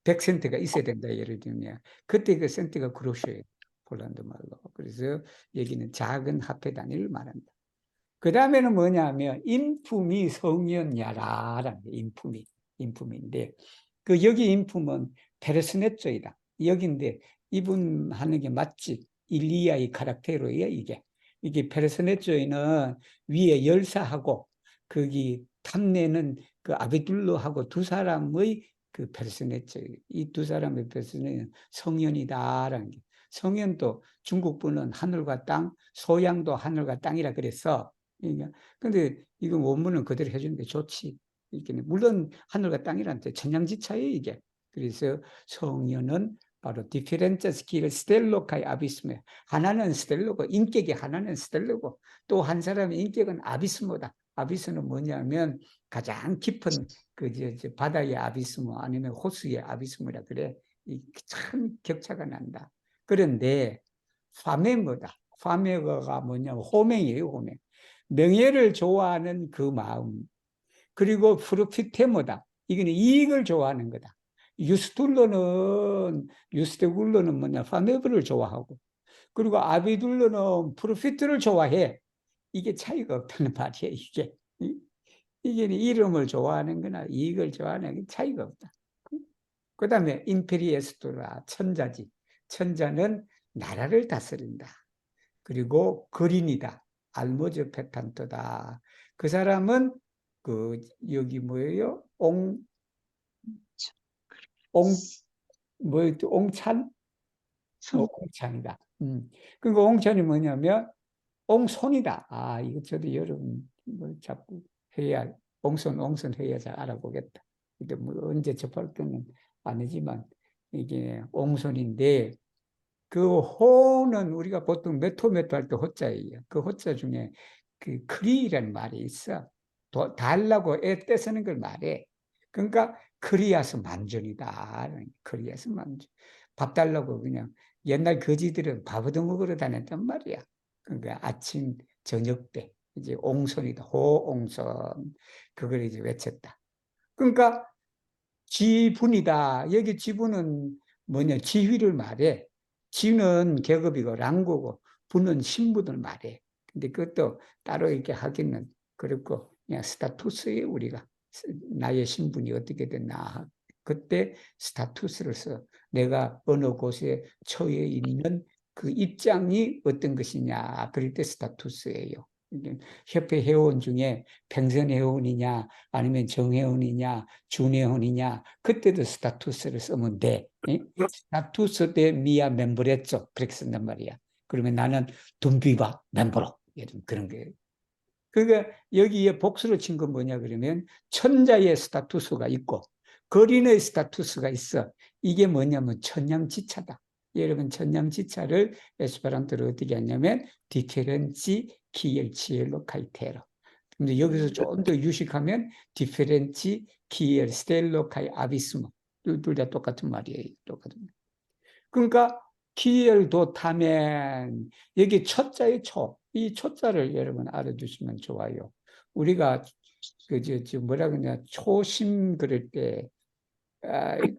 100센트가 있어야 된다. 예를 들면 그때 그 센트가 그로시예요. 폴란드 말로. 그래서 여기는 작은 화폐 단위를 말한다. 그 다음에는 뭐냐면 인품이 성현야라라는 게 인품인데 그 여기 인품은 페르스네조이다. 여기인데 이분 하는 게 맞지. 일리아의 카락테로예요. 이게 페르스네조이는 위에 열사하고 거기 탐내는 그 아비둘로하고 두 사람의 그 페르스네조 이 두 사람의 페르스네는 성현이다라는 게. 성현도 중국분은 하늘과 땅, 소양도 하늘과 땅이라 그래서 근데 이거 원문은 그대로 해주는 게 좋지. 물론 하늘과 땅이란 데 천양지차예요, 이게. 그래서 성현은 바로 디페렌체 스킬 스텔로카의 아비스모. 하나는 스텔로고 인격이 하나는 스텔로고 또 한 사람의 인격은 아비스모다. 아비스는 뭐냐면 가장 깊은 그 바다의 아비스모 아니면 호수의 아비스모라 그래. 참 격차가 난다. 그런데 파메모다. 파메가 뭐냐면 호맹이에요, 호맹. 명예를 좋아하는 그 마음. 그리고 프로피테모다. 이거는 이익을 좋아하는 거다. 유스테굴로는 뭐냐, 파메브를 좋아하고, 그리고 아비둘로는 프로피트를 좋아해. 이게 차이가 없다는 말이에요, 이게. 이게 이름을 좋아하는 거나 이익을 좋아하는 게 차이가 없다. 그 다음에 임페리에스토라, 천자지. 천자는 나라를 다스린다. 그리고 거린이다. 알모즈 페탄토다. 그 사람은 여기 뭐예요? 옹찬? 옹찬이다. 그러니까 옹찬이 뭐냐면 옹손이다. 이거 저도 여러분 뭐 자꾸 해야 옹손 해야 잘 알아보겠다. 근데 뭐 언제 접할 때는 아니지만 이게 옹손인데 그 호는 우리가 보통 메토 할 때 호자예요. 그 호자 중에 그 크리라는 말이 있어. 달라고 애 떼쓰는 걸 말해. 그러니까 크리아스 만전이다. 크리아스 만전. 밥 달라고 그냥 옛날 거지들은 밥 얻어먹으러 다녔단 말이야. 그러니까 아침 저녁 때 이제 옹손이다. 호옹손 그걸 이제 외쳤다. 그러니까 지분이다. 여기 지분은 뭐냐? 지위를 말해. 지는 계급이고 랑고고 분은 신분을 말해. 근데 그것도 따로 이렇게 하기는 그렇고 그냥 스타투스에 우리가 나의 신분이 어떻게 됐나. 그때 스타투스를 써. 내가 어느 곳에 처해 있는 그 입장이 어떤 것이냐. 그럴 때 스타투스예요. 협회 회원 중에 평생 회원이냐 아니면 정회원이냐 준회원이냐 그때도 스타투스를 쓰면 돼. 스타투스 대 미아 멤버랬죠. 그렇게 쓴단 말이야. 그러면 나는 둠비바 멤버로 그런 게. 그러니까 여기에 복수를 친 건 뭐냐 그러면 천자의 스타투스가 있고 거린의 스타투스가 있어. 이게 뭐냐면 천양지차다. 여러분 천양지차를 에스페란토로 어떻게 하냐면 디페렌치 키엘치엘로 카이테로. 근데 여기서 좀 더 유식하면 디페렌치 키엘 스텔로 카이 아비스모. 둘 다 똑같은 말이에요. 똑같은 말. 그러니까 키엘 도타멘 여기 초자의 초. 이 초자를 여러분 알아두시면 좋아요. 우리가 뭐라 그러냐 초심 그럴 때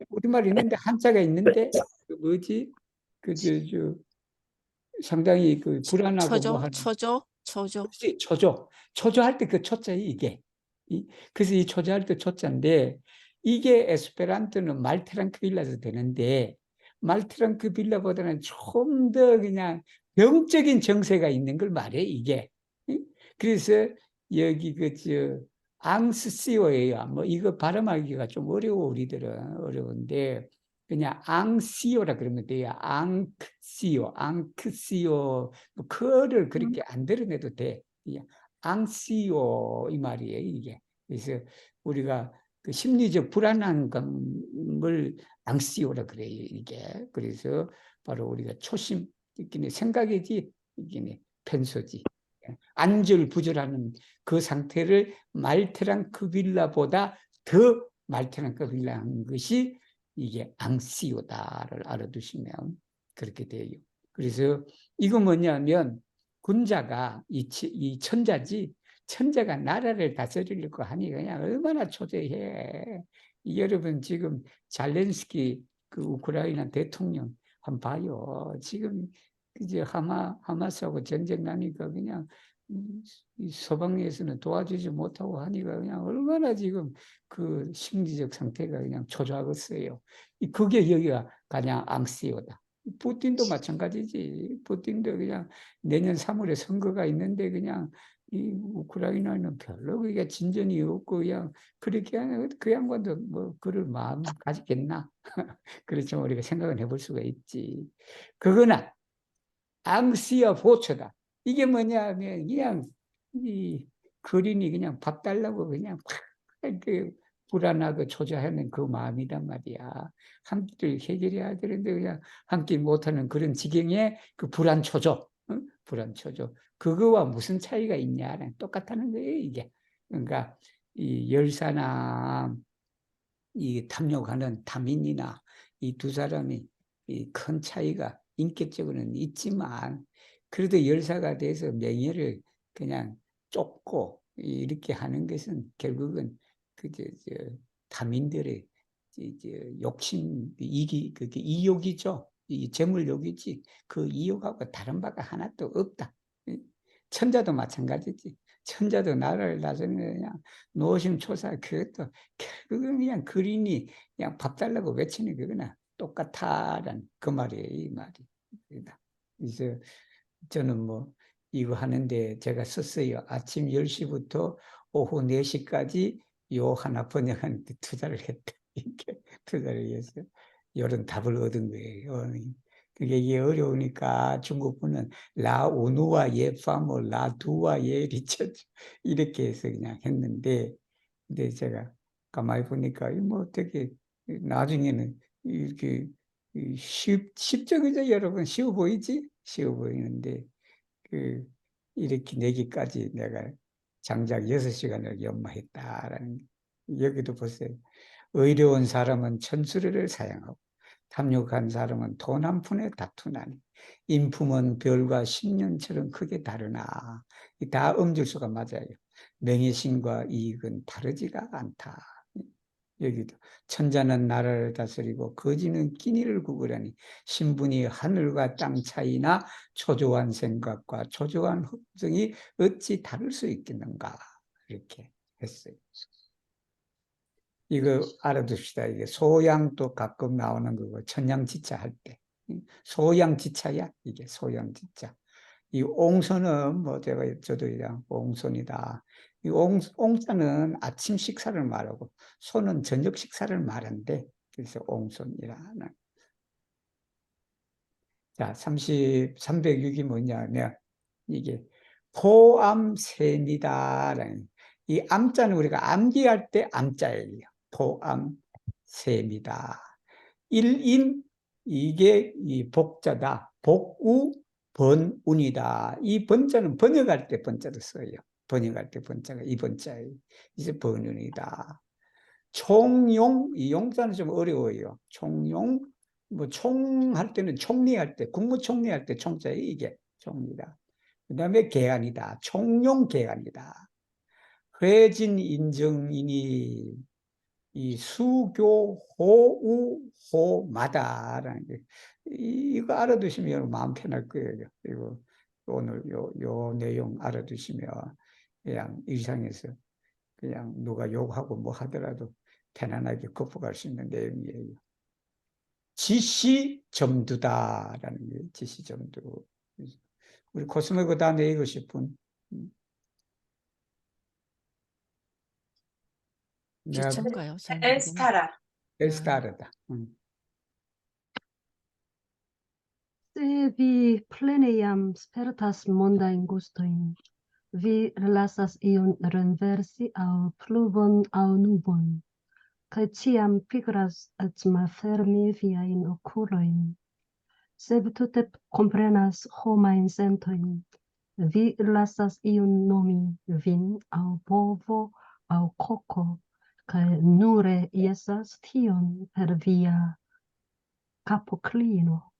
우리말 있는데 한자가 있는데 뭐지 상당히 불안하고 뭐 하는 초조. 그렇지, 초조할 때 그 초자에 이게 그래서 이 초조할 때 초자인데 이게 에스페란토는 말트랑크빌라도 되는데 말트랑크빌라보다는 좀 더 그냥 영적인 정세가 있는 걸 말해 이게. 그래서 여기 앙스시오예요. 뭐 이거 발음하기가 좀 어려워 우리들은 어려운데 그냥 앙시오라 그러면 돼요. 앙크시오. 뭐 그를 그렇게 안 드러내도 돼. 앙시오 이 말이에요 이게. 그래서 우리가 그 심리적 불안한 감을 앙시오라 그래요 이게. 그래서 바로 우리가 초심 있기는 생각이지 있기는 펜소지. 안절부절하는 그 상태를 말테랑크빌라보다 더 말테랑크빌라한 것이 이게 앙시오다를 알아두시면 그렇게 돼요. 그래서 이거 뭐냐면 군자가 이 천자지 천자가 나라를 다스리려고 하니 그냥 얼마나 초조해. 여러분 지금 잘렌스키 그 우크라이나 대통령 한번 봐요. 지금 이제 하마스하고 전쟁 나니까 그냥 이 서방에서는 도와주지 못하고 하니까 그냥 얼마나 지금 그 심리적 상태가 그냥 초조하겠어요. 그게 여기가 그냥 앙시오다. 푸틴도 마찬가지지. 푸틴도 그냥 내년 3월에 선거가 있는데 그냥 이 우크라이나는 별로 그게 진전이 없고 그냥 그렇게 하는 그 양반도 뭐 그럴 마음 가지겠나? 그렇죠. 우리가 생각은 해볼 수가 있지. 그거나 앙시아 보초다. 이게 뭐냐면 그냥 이 거린이 그냥 밥 달라고 그냥 그 불안하고 초조하는 그 마음이란 말이야. 한 끼를 해결해야 되는데 그냥 한 끼 못하는 그런 지경의 그 불안 초조, 응? 불안 초조. 그거와 무슨 차이가 있냐? 똑같다는 거예요 이게. 그러니까 이 열사나 이 탐욕하는 탐인이나 이 두 사람이 이 큰 차이가 인격적으로는 있지만 그래도 열사가 돼서 명예를 그냥 쫓고 이렇게 하는 것은 결국은 탐인들의 욕심 그게 이욕이죠. 이 재물욕이지. 그 이욕하고 다른 바가 하나도 없다. 천자도 마찬가지지. 천자도 나라를 다스리는 그냥 노심초사 그것도 결국은 그냥 그린이 그냥 밥 달라고 외치는 그거나 똑같다라는 그 말이에요 이 말이. 그래서 저는 뭐 이거 하는데 제가 썼어요. 아침 10시부터 오후 4시까지 요 하나 번역하는데 투자를 했다. 이렇게 투자를 해서 이런 답을 얻은 거예요. 그게 이게 어려우니까 중국분은 라오누와 예파모 라두와 예 리처치 이렇게 해서 그냥 했는데 근데 제가 가만히 보니까 뭐 어떻게 나중에는 이렇게 쉽죠 그죠 여러분 쉬워 보이지 쉬워 보이는데 그 이렇게 내기까지 내가 장작 6시간을 연마했다라는 여기도 보세요. 의로운 사람은 천수리를 사용하고 탐욕한 사람은 돈 한 푼에 다투나니 인품은 별과 10년처럼 크게 다르나 다 음질수가 맞아요. 명예심과 이익은 다르지가 않다. 여기도 천자는 나라를 다스리고 거지는 끼니를 구부려니 신분이 하늘과 땅 차이나 초조한 생각과 초조한 걱정이 어찌 다를 수 있겠는가 이렇게 했어요. 이거 알아둡시다. 이게 소양도 가끔 나오는 거고 천양지차 할 때 소양지차야 이게 소양지차. 이 옹소는 뭐 저도 그냥 옹손이다. 이 옹자는 아침 식사를 말하고 소는 저녁 식사를 말한대. 그래서 옹손이라는. 자, 306이 뭐냐면 이게 포암셈이다라는 이 암자는 우리가 암기할 때 암자예요. 포암셈이다. 일임 이게 이 복자다. 복우 번운이다. 이 번자는 번역할 때 번자를 써요. 번역할 때 번자가 이 번자예요. 이제 번운이다. 총용, 이 용자는 좀 어려워요. 총용, 뭐 총할 때는 총리할 때, 국무총리할 때 총자예요. 이게 총리다. 그 다음에 개안이다. 총용 개안이다. 회진 인정이니 이 수교 호우 호마다라는 게 이거 알아두시면 마음 편할 거예요. 이거 오늘 요 내용 알아두시면 그냥 일상에서 그냥 누가 욕하고 뭐 하더라도 편안하게 극복할 수 있는 내용이에요. 지시점두다라는 게 지시점두. 우리 코스모고 다 내고 싶은. 내가 기초인가요? 잘 모르겠네. Elstara. 엘스타르다. Se vi pleniam spertas mondajn gustojn, vi lasas ion renversi aŭ pluvon aŭ nubon, kaj ĉiam pigras et malfermi viajn okulojn. Se vi tute komprenas homajn sentojn, vi lasas ion nomi vin aŭ bovo aŭ koko, kaj nure jesas tion per via kapoklino.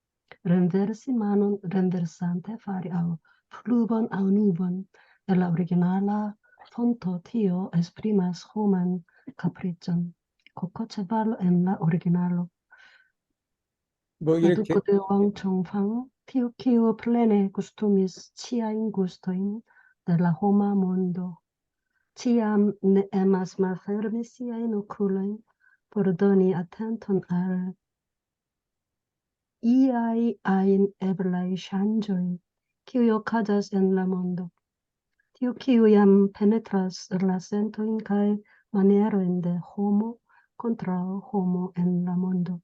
Renversi manon renversante fari aŭ pluvon aŭ nubon. En la originala fonto tio esprimas homan capricon. Cocochevalo en la originalo. 뭐 이렇게 Traduco de Wang Chongfang, tiu kiu plene gustumis ĉiajn gustojn de la homa mondo. Ĉiam ne emas malfermi siajn okulojn por doni atenton al iai ajn eblaj ŝanĝoj, kiuj okazas en la mondo. Tiu kiu jam penetras la sentojn kaj manierojn de homo kontraŭ homo en la mondo,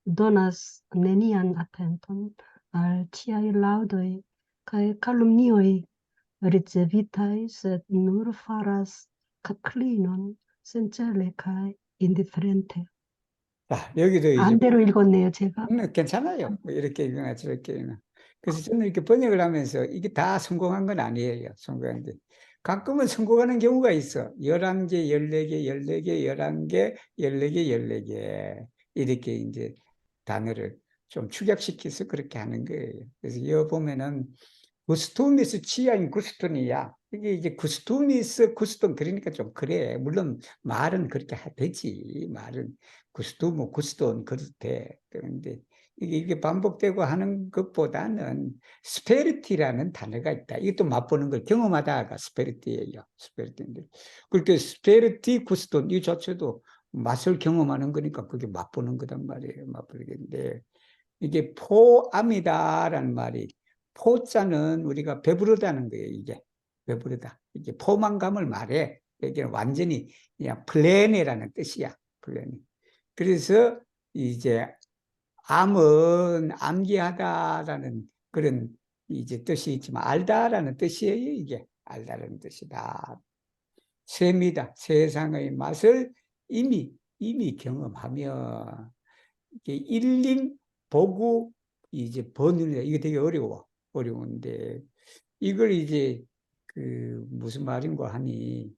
donas nenian atenton al ĉiaj laŭdoj kaj kalumnioj ricevitaj, sed nur faras kapklinon senĉele kaj indiferente. 자, 여기도 이제 안대로 읽었네요, 제가. 괜찮아요. 뭐 이렇게 읽거나 저렇게 읽거나. 그래서 저는 이렇게 번역을 하면서 이게 다 성공한 건 아니에요. 성공한데. 가끔은 성공하는 경우가 있어. 11개, 14개, 14개, 11개, 14개, 14개. 이렇게 이제 단어를 좀 축약시켜서 그렇게 하는 거예요. 그래서 여기 보면은 구스토미스 치아인 구스톤이야. 이게 이제 구스토미스 구스톤 그러니까 좀 그래. 물론 말은 그렇게 되지. 말은 구스토모 구스톤 그렇대. 그런데 이게 반복되고 하는 것보다는 스페리티라는 단어가 있다. 이것도 맛보는 걸 경험하다가 스페리티예요. 스페리티인데 그렇게 스페리티 구스톤 이 자체도 맛을 경험하는 거니까 그게 맛보는 거단 말이에요. 맛보는데 이게 포암이다라는 말이 포자는 우리가 배부르다는 거예요. 이게 배부르다. 이게 포만감을 말해. 이게 완전히 그냥 플래네라는 뜻이야. 플래네. 그래서 이제 암은 암기하다라는 그런 이제 뜻이 있지만 알다라는 뜻이에요. 이게 알다라는 뜻이다. 셈이다. 세상의 맛을 이미 경험하며 이게 일림 보고 이제 번을 이게 되게 어려운데 이걸 이제 그 무슨 말인가 하니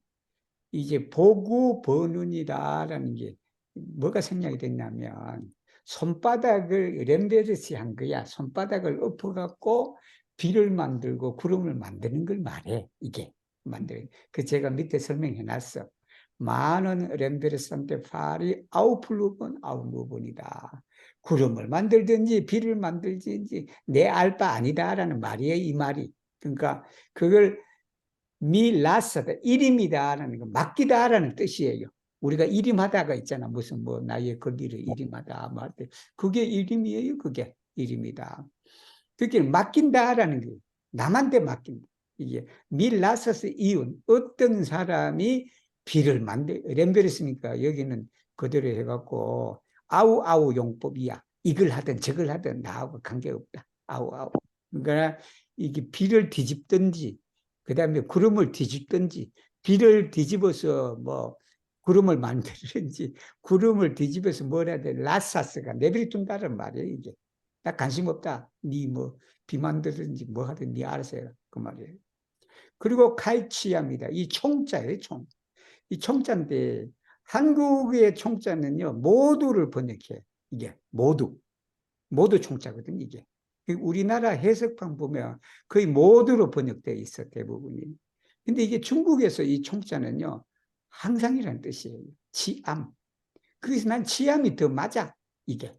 이제 보고 번운이다라는 게 뭐가 생각이 됐냐면 손바닥을 렘베르시 한 거야. 손바닥을 엎어갖고 비를 만들고 구름을 만드는 걸 말해. 이게 만들어. 그 제가 밑에 설명해 놨어. 많은 렘베르산테 파리 아우플루본 아우루본이다. 구름을 만들든지 비를 만들든지 내 알 바 아니다라는 말이에요. 이 말이. 그러니까 그걸 미라스다, 일임이다라는 거, 맡기다라는 뜻이에요. 우리가 일임하다가 있잖아. 무슨 뭐 나의 거기를 일임하다 말 때 그게 일임이에요. 그게 일임이다. 그게 맡긴다라는 게 남한테 맡긴다. 이게 밀라서스 이윤, 어떤 사람이 비를 렘베르스니까 여기는 그대로 해갖고 아우아우 용법이야. 이걸 하든 저걸 하든 나하고 관계없다. 아우아우. 그러니까 이게 비를 뒤집든지 그 다음에 구름을 뒤집든지 비를 뒤집어서 뭐 구름을 만들든지 구름을 뒤집어서 뭘 해야 돼. 라사스가 내버려둔다는 말이에요. 이게 나 관심 없다. 니 뭐 비 만들든지 뭐 하든 니 알아서 해라. 그 말이에요. 그리고 칼치아입니다. 이 총자예요. 총. 이 총자인데 한국의 총자는요. 모두를 번역해. 이게 모두 총자거든요. 이게. 우리나라 해석판 보면 거의 모두로 번역되어 있어. 대부분이. 근데 이게 중국에서 이 총자는요. 항상이라는 뜻이에요. 치암. 그래서 난 치암이 더 맞아. 이게.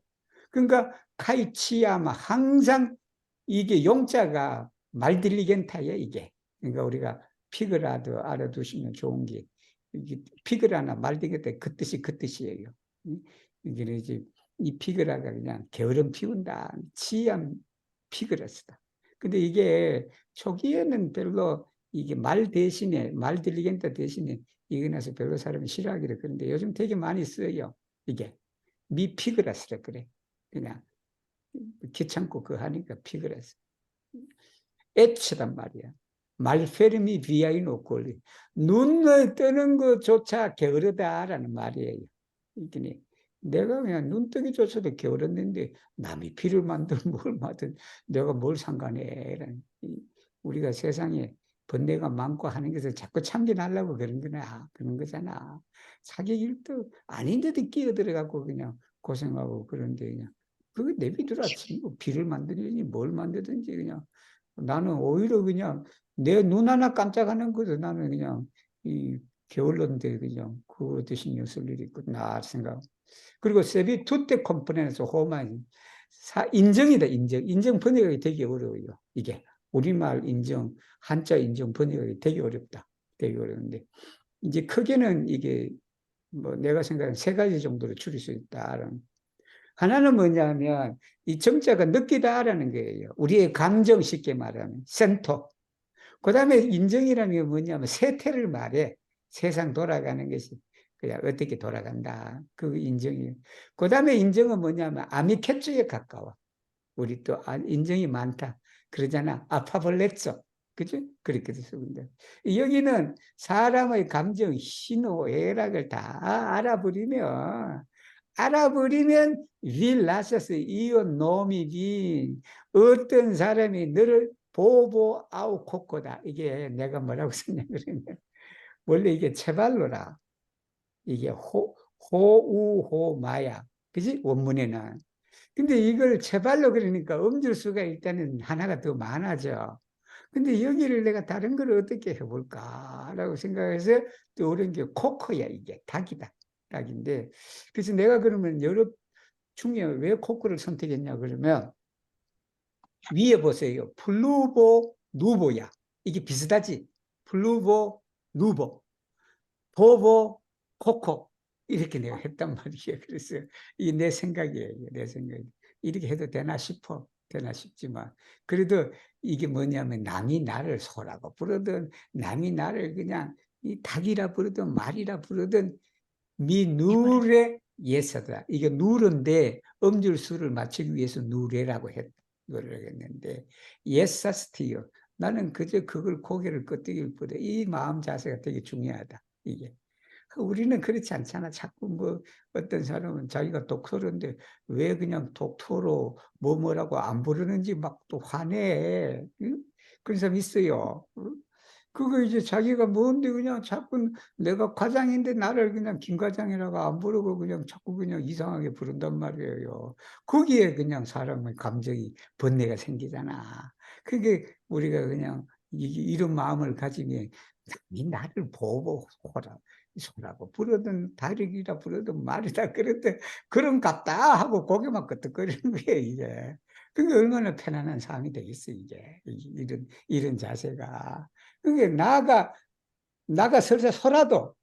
그러니까 카이치암 항상 이게 용자가 말딜리겐타예요. 이게. 그러니까 우리가 피그라도 알아두시면 좋은 게 이게 피그라나 말딜리겐타 그 뜻이 그 뜻이에요. 이게 이제 이 피그라가 그냥 게으름 피운다. 치암 피그라스다. 근데 이게 초기에는 별로 이게 말 대신에 말딜리겐타 대신에 이거 나서 별로 사람이 싫어하기를 그런데 요즘 되게 많이 써요. 이게 미피그라스라 그래. 그냥 귀찮고 그 하니까 피그라스. 애치단 말이야. 말페르미 비아이노 꼴리. 눈을 뜨는 것조차 게으르다라는 말이에요. 이게 내가 그냥 눈 뜨기조차도 게으르는데 남이 피를 만든 뭘 만든 내가 뭘 상관해. 우리가 세상에 번뇌가 많고 하는 것을 자꾸 참견하려고 그런 거잖아. 자기 일도 아닌데도 끼어들어가고 그냥 고생하고 그런데 그냥 그거 내비두라. 뭐 비를 만들든지 뭘 만들든지 그냥 나는 오히려 그냥 내 눈 하나 깜짝하는 것도 나는 그냥 이 게을른데 그냥 그것도 신경 쓸 일이 있구나 생각. 그리고 세비 투테 컴포넌트 호만 인정이다. 인정 번역이 되게 어려워요. 이게 우리말 인정, 한자 인정 번역이 되게 어렵다. 되게 어려운데 이제 크게는 이게 뭐 내가 생각하는 세 가지 정도로 줄일 수 있다. 하나는 뭐냐면 이 정자가 느끼다라는 거예요. 우리의 감정 쉽게 말하면 센터. 그 다음에 인정이라는 게 뭐냐면 세태를 말해. 세상 돌아가는 것이 그냥 어떻게 돌아간다. 그 인정이에요. 그 다음에 인정은 뭐냐면 아미케츠에 가까워. 우리 또 인정이 많다. 그러잖아. 아파벌레죠. 그죠? 그렇게 쓰는데 여기는 사람의 감정, 신호, 애락을 다 알아버리면 윌라셔스 이온 놈이 빈 어떤 사람이 너를 보보 아우 코코다. 이게 내가 뭐라고 썼냐 그러면 원래 이게 체발로라. 이게 호우호마야. 그지? 원문에는. 근데 이걸 체발로 그러니까 음질수가 일단은 하나가 더 많아져. 근데 여기를 내가 다른 걸 어떻게 해볼까라고 생각해서 떠오른 게 코코야. 이게 닭이다. 닭인데 그래서 내가 그러면 여러 중에 왜 코코를 선택했냐 그러면 위에 보세요. 플루보 누보야. 이게 비슷하지? 플루보 누보 보보 코코 이렇게 내가 했단 말이에요. 그래서 이게 내 생각이에요. 내 생각이 이렇게 해도 되나 싶지만 그래도 이게 뭐냐면 남이 나를 소라고 부르든 남이 나를 그냥 이 닭이라 부르든 말이라 부르든 미누레 예서다. 이게 누른데 음줄수를 맞추기 위해서 누레라고 했는데 예사스티요. 나는 그저 그걸 고개를 끄덕일 뿐에 이 마음 자세가 되게 중요하다. 이게 우리는 그렇지 않잖아. 자꾸 뭐 어떤 사람은 자기가 독토로인데 왜 그냥 독토로 뭐라고 안 부르는지 막 또 화내. 응? 그런 사람 있어요. 응? 그거 이제 자기가 뭔데 그냥 자꾸 내가 과장인데 나를 그냥 김 과장이라고 안 부르고 그냥 자꾸 그냥 이상하게 부른단 말이에요. 거기에 그냥 사람의 감정이 번뇌가 생기잖아. 그게 우리가 그냥 이런 마음을 가지면 이 나를 보호라. 소라고 부르든 다리기라 부르든 말이다 그랬대 그런 같다 하고 고개만 끄덕거리는 거예요 이게. 그게 얼마나 편안한 삶이 되겠어 이게 이런 자세가. 그게 나가 설사 소라도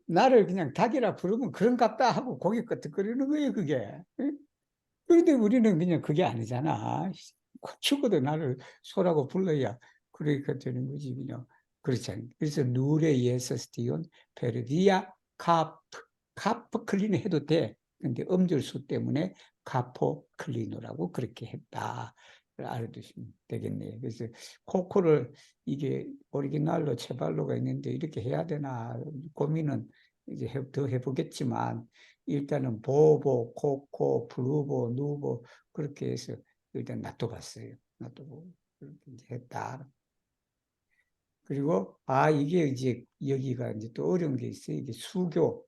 나를 그냥 닭이라 부르면 그런 같다 하고 고개 끄덕거리는 거예요 그게. 그런데 우리는 그냥 그게 아니잖아. 죽어도 나를 소라고 불러야 그러니까 되는 거지 그냥. 그렇지 않아요. 그래서 누레 예서스티온 페르디아 카프 클리노 해도 돼. 근데 음절수 때문에 카포 클리노라고 그렇게 했다. 알아두시면 되겠네요. 그래서 코코를 이게 오리지널로 체발로가 있는데 이렇게 해야 되나 고민은 이제 더 해보겠지만 일단은 보보, 코코, 블루보, 누보 그렇게 해서 일단 놔둬봤어요. 놔두고 그렇게 이제 했다. 그리고 이게 이제 여기가 이제 또 어려운 게 있어요. 이게 수교.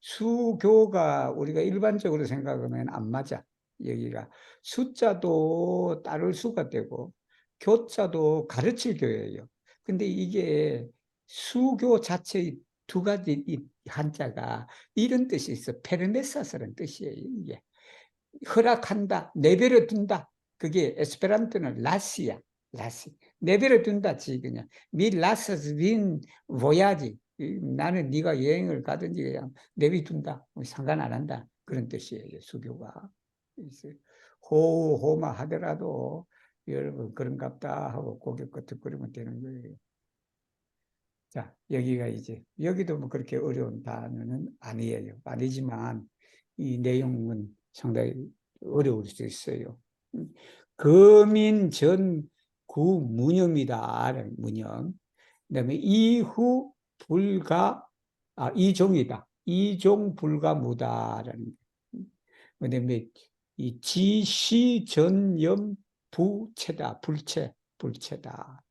수교가 우리가 일반적으로 생각하면 안 맞아. 여기가 숫자도 따를 수가 되고 교자도 가르칠 교예요. 근데 이게 수교 자체의 두 가지 이 한자가 이런 뜻이 있어. 페르메사스라는 뜻이에요. 이게 허락한다, 내버려 둔다. 그게 에스페란토는 라시야. 라시. 내버려 둔다. 그냥 미 라스스 빈 보야지. 나는 네가 여행을 가든지 그냥 내비둔다. 상관 안 한다. 그런 뜻이에요. 수교가. 호마 하더라도 여러분 그런갑다 하고 고개 끄덕거리면 되는 거예요. 자, 여기가 이제 여기도 뭐 그렇게 어려운 단어는 아니에요. 아니지만 이 내용은 상당히 어려울 수 있어요. 거민 전 구 무념이다. 무념. 그다음에 이후 불가 이종이다. 이종 불가무다라는. 그다음에 이 지시 전염 부채다. 불채다.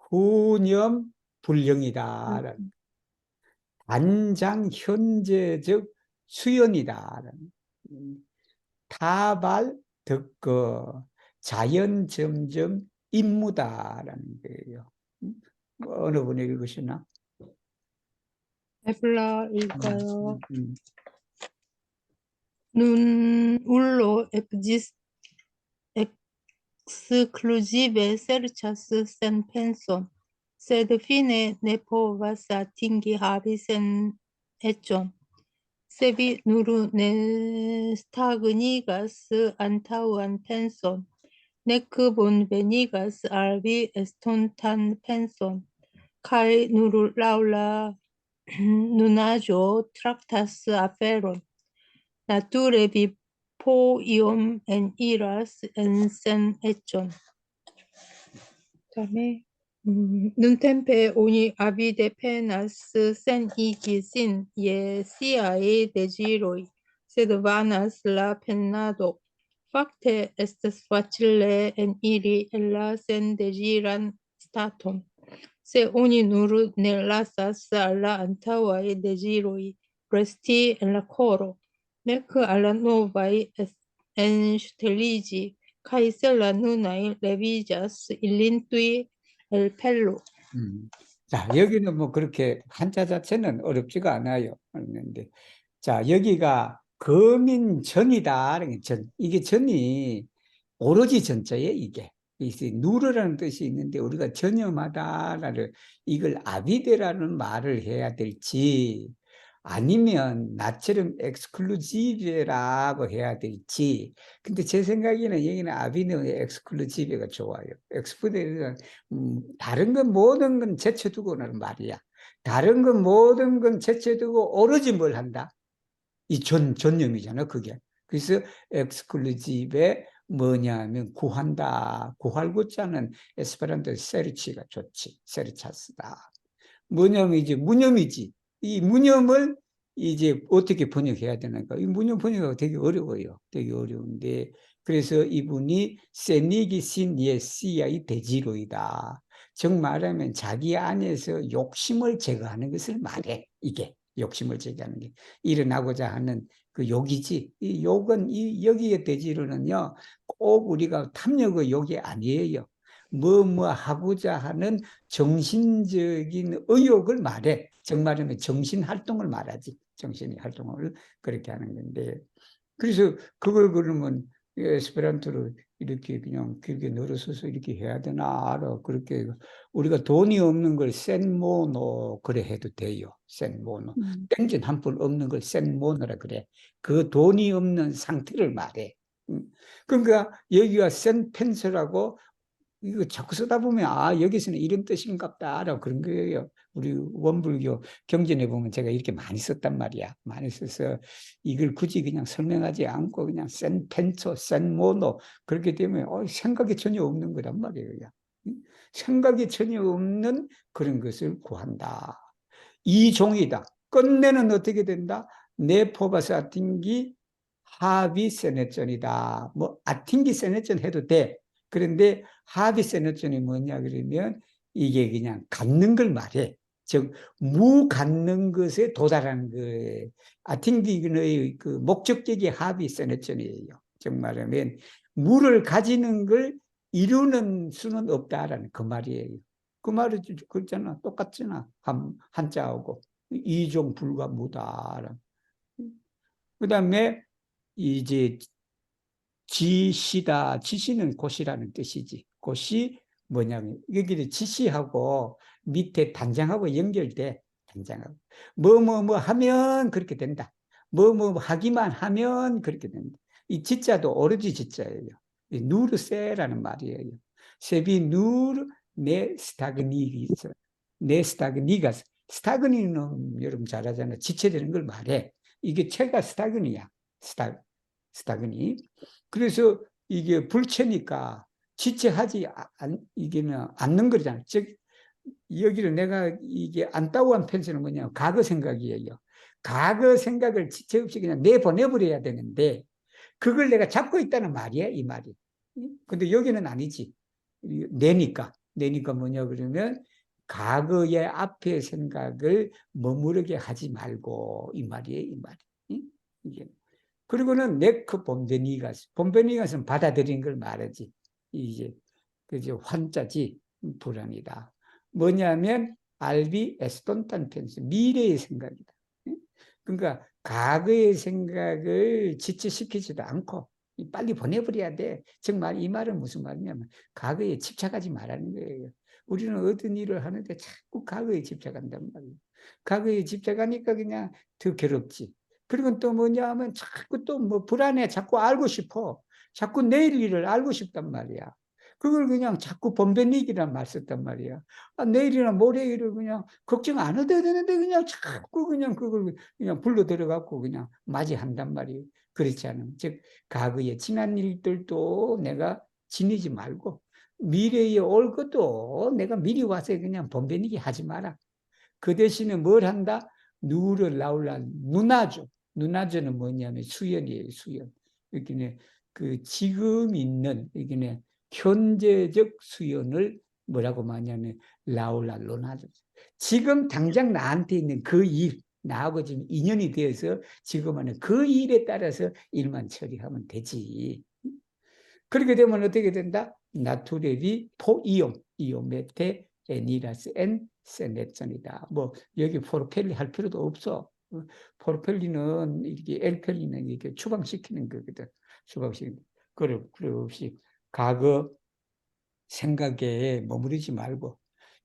후념 불령이다라는. 단장 현재적 수연이다라는. 타발 덕거 자연 점점 임무다라는 거예요. 어느 분이 읽으시나? 에블라일까요? Nun ullo exclusive serĉas sen penson, sed fine ne povas atingi havi sen eĉon. Se vi nur ne stagnigas antaŭan penson, nek bonvenigas al vi estontan penson, kaj nur laŭ la nunaĵo traktas aferon. Nature vi po iom eniras en sen eĉon. Nuntempe oni avide penas senigi sin je siaj deziroj, sed vanas la penado. Fakte estas facile eniri en la sendeziran staton, se oni nur ne lasas al la antaŭaj deziroj resti en la koro, nek al la novaj enŝteliĝi, kaj se la nunaj leviĝas ilin tuj elpelu. 자, 여기는 뭐 그렇게 한자 자체는 어렵지가 않아요. 그런데 자, 여기가 거민전이다. 전. 이게 전이 오로지 전자예요, 이게. 누르라는 뜻이 있는데 우리가 전염하다라는 이걸 아비데라는 말을 해야 될지 아니면 나처럼 엑스클루지베라고 해야 될지. 근데 제 생각에는 여기는 아비는 엑스클루지베가 좋아요. 엑스클루지베는 다른 건 모든 건 제쳐두고는 말이야. 다른 건 모든 건 제쳐두고 오로지 뭘 한다? 이 전념이잖아, 그게. 그래서 엑스클루지베 뭐냐면 구한다. 구할 구자는 에스페란토 세르치가 좋지. 세르차스다. 무념이지. 이 무념을 이제 어떻게 번역해야 되는가? 이 무념 번역하기가 되게 어려워요. 되게 어려운데 그래서 이분이 세니기 신 예시야의 대지로이다. 즉 말하면 자기 안에서 욕심을 제거하는 것을 말해. 이게 욕심을 제거하는 게 일어나고자 하는 그 욕이지. 이 욕은 여기에 대지로는요. 꼭 우리가 탐욕의 욕이 아니에요. 뭐 하고자 하는 정신적인 의욕을 말해. 정말이면 정신 활동을 말하지. 정신의 활동을 그렇게 하는 건데. 그래서 그걸 그러면 에스페란토로 이렇게 그냥 길게 늘어서서 이렇게 해야 되나 알아. 그렇게 우리가 돈이 없는 걸 센모노 그래 해도 돼요. 센모노. 땡전 한 푼 없는 걸 센모노라 그래. 그 돈이 없는 상태를 말해. 그러니까 여기가 센펜서라고 이거 자꾸 쓰다 보면 아 여기서는 이런 뜻인갑다 알아. 그런 거예요. 우리 원불교 경전에 보면 제가 이렇게 많이 썼단 말이야. 많이 써서 이걸 굳이 그냥 설명하지 않고 그냥 센펜소, 센모노 그렇게 되면 생각이 전혀 없는 거란 말이에요. 생각이 전혀 없는 그런 것을 구한다. 이 종이다. 끝내는 어떻게 된다? 네 포바스 아팅기 하비 세네전이다. 뭐 아팅기 세네전 해도 돼. 그런데 하비 세네전이 뭐냐 그러면 이게 그냥 갖는 걸 말해. 즉 무 갖는 것에 도달하는 거예요. 아팅기의 그 목적격이 하비 세네전이에요. 즉 말하면 무를 가지는 걸 이루는 수는 없다라는 그 말이에요. 그 말이 그렇잖아. 똑같잖아. 한자하고 이종 불가 무다. 그 다음에 이제 지시다. 지시는 곧이라는 뜻이지. 곧이 뭐냐면 여기 지시하고 밑에 단장하고 연결돼. 단장하고 뭐 하면 그렇게 된다. 뭐 하기만 하면 그렇게 된다. 이 지자도 오로지 지자예요. 누르세라는 말이에요. 세비 누르 네 스타그니가 네 스타그니가 스타그니는 여러분 잘 알잖아요. 지체되는 걸 말해. 이게 체가 스타그니야. 스타그니. 그래서 이게 불체니까 지체하지 않는 거잖아. 즉 여기를 내가 이게 안따우한 편수는 뭐냐면 과거 생각이에요. 과거 생각을 지체 없이 그냥 내보내버려야 되는데 그걸 내가 잡고 있다는 말이야, 이 말이. 근데 여기는 아니지. 내니까 뭐냐 그러면 과거의 앞의 생각을 머무르게 하지 말고 이 말이에요, 이 말이. 이게. 그리고는 네크 본베니가스는 받아들인 걸 말하지. 이제 그죠 환자지 불안이다. 뭐냐면 알비 에스톤탄 펜스 미래의 생각이다. 그러니까 과거의 생각을 지체시키지도 않고 빨리 보내버려야 돼. 정말 이 말은 무슨 말이냐면 과거에 집착하지 말라는 거예요. 우리는 어떤 일을 하는데 자꾸 과거에 집착한단 말이에요. 과거에 집착하니까 그냥 더 괴롭지. 그리고 또 뭐냐 하면 자꾸 또 뭐 불안해. 자꾸 알고 싶어. 자꾸 내일 일을 알고 싶단 말이야. 그걸 그냥 자꾸 번변이기란 말 썼단 말이야. 내일이나 모레 일을 그냥 걱정 안 해도 되는데 그냥 자꾸 그냥 그걸 그냥 불러 들어갖고 그냥 맞이한단 말이에요. 그렇지 않으면. 즉, 과거의 지난 일들도 내가 지니지 말고 미래에 올 것도 내가 미리 와서 그냥 번변이기 하지 마라. 그 대신에 뭘 한다? 누를 나올라 누나죠. 누나죠는 뭐냐면 수연이에요. 수연. 이렇게 그 지금 있는 이게 현재적 수연을 뭐라고 말하냐면 라울라 로나죠. 지금 당장 나한테 있는 그 일, 나하고 지금 인연이 되어서 지금 하는 그 일에 따라서 일만 처리하면 되지. 그렇게 되면 어떻게 된다? 나투레비 포이옴, 이오메테 에니라스 엔 세네전이다. 뭐 여기 포르펠리 할 필요도 없어. 포르펠리는 이렇게 엘펠리는 이렇게 추방시키는 거거든. 추방시키는. 그래 없이 과거 생각에 머무르지 말고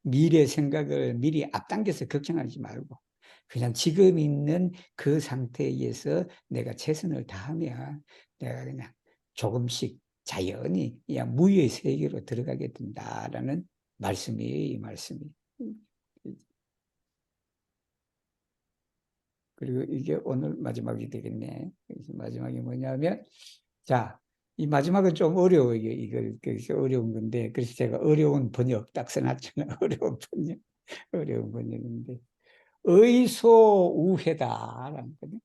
미래 생각을 미리 앞당겨서 걱정하지 말고 그냥 지금 있는 그 상태에서 내가 최선을 다하면 내가 그냥 조금씩 자연히 그냥 무의 세계로 들어가게 된다라는 말씀이에요, 이 말씀이. 그리고 이게 오늘 마지막이 되겠네. 마지막이 뭐냐면, 자, 이 마지막은 좀 어려워요. 이걸 어려운 건데, 그래서 제가 어려운 번역 딱 써놨잖아요. 어려운 번역인데, 의소우회다라는 거죠.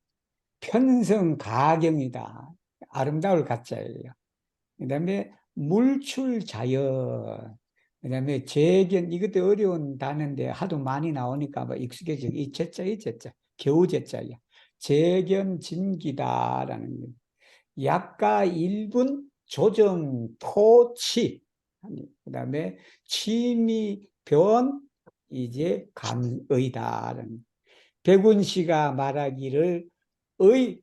편성가경이다. 아름다울 가짜예요. 그 다음에 물출자연, 그 다음에 재견, 이것도 어려운 단어인데 하도 많이 나오니까 아마 익숙해지고, 이 제자, 겨우제자야. 재견진기다라는 거예요. 약가 1분 조정 토치, 그 다음에 취미 변 이제 감의다라는. 백운 씨가 말하기를 의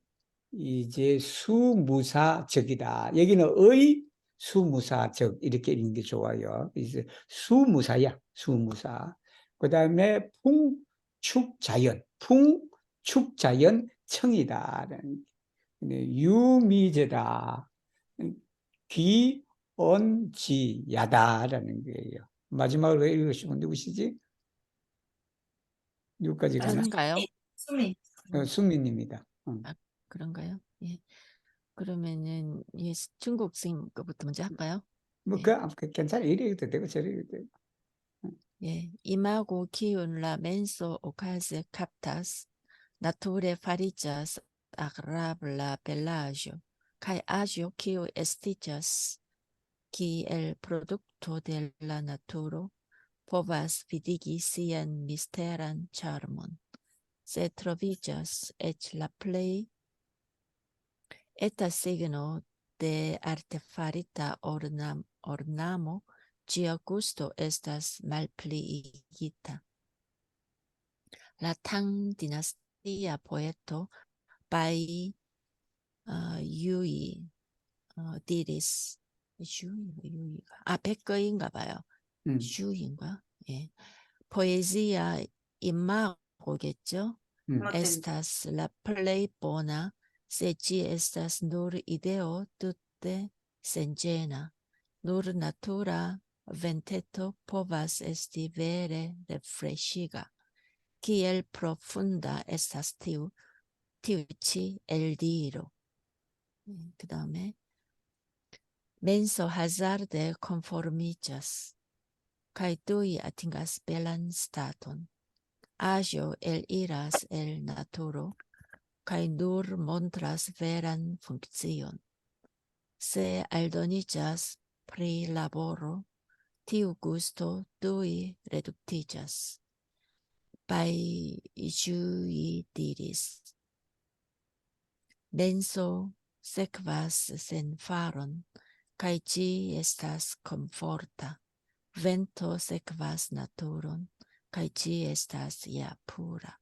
이제 수무사적이다. 여기는 의 수무사적 이렇게 읽는 게 좋아요. 이제 수무사야, 수무사. 그 다음에 풍축자연, 풍축자연 청이다라는. 유미제다, 귀언지야다라는 거예요. 마지막으로 읽으시면 누구시지? 누구까지 가나? 저인가요? 수민입니다. 아, 그런가요? 예. 그러면은 예, 중국 선생님 거부터 먼저 할까요? 뭐, 괜찮아. 이래 해도 되고, 저래 해도 되고. 예. Imago kiun la menso ocase captas, nature farigas agrabla bellagio, kai agio kiu estigas, qui el producto de la naturo, povas vidigi sian misteran charmon. Se trovigas et la plei eta signo de artefarita ornamo, ĝia gusto estas malpliigita. La Tang-dinastia poeto Bai Yui diris, 백거인가 봐요. 유인가? 예. 포에지아 imago겠죠? Estas la plej bona, se ĝi estas nur ideo tute senĝena. Nur natura venteto povas esti vere refreŝiga. Kiel profunda estas tiu ĉi eldiro. 그 다음에 menso hazarde conformiĝas kaj tuj atingas belan staton. Agio eliras el naturo, kaj nur montras veran funkcion. Se aldoniĝas pri laboro, tiu gusto tuj reduktiĝas. Bai Jui diris: menso sekvas sen faron, kaj ĝi estas komforta. Vento sekvas naturon, kaj ĝi estas ja pura.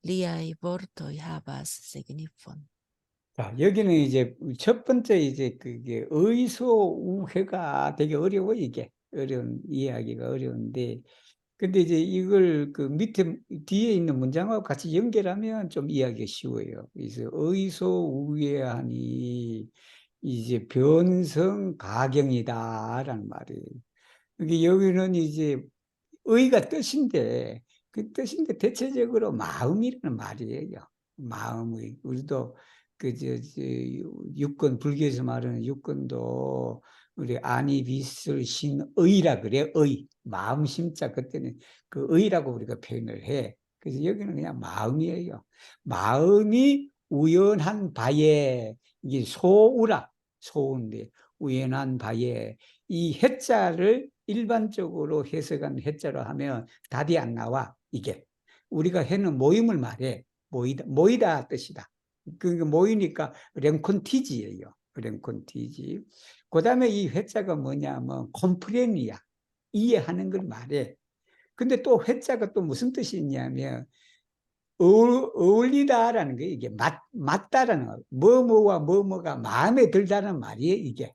Liaj vortoj havas signifon. 자, 여기는 이제 첫 번째 이제 그게 의소우회가 되게 어려워, 이게. 이해하기가 어려운데. 근데 이제 이걸 그 밑에 뒤에 있는 문장하고 같이 연결하면 좀 이해하기가 쉬워요. 그래서 의소우회하니 이제 변성가경이다라는 말이에요. 이게 여기는 이제 의가 뜻인데 그 뜻인데 대체적으로 마음이라는 말이에요. 마음의. 우리도 육권, 불교에서 말하는 육권도 우리 아니 비슬 신의라 그래. 의, 마음 심자. 그때는 그 의라고 우리가 표현을 해. 그래서 여기는 그냥 마음이에요. 마음이 우연한 바에, 이게 소우라, 소우인데 우연한 바에 이 해자를 일반적으로 해석한 해자로 하면 답이 안 나와. 이게 우리가 해는 모임을 말해. 모이다 뜻이다. 그러니까 모이니까 렘콘티지예요. 렘콘티지. 그 다음에 이 회자가 뭐냐면 콤프레니아, 이해하는 걸 말해. 근데 또 회자가 또 무슨 뜻이 있냐면 어울리다라는 게 이게 맞다라는 거. 뭐뭐와 뭐뭐가 마음에 들다는 말이에요. 이게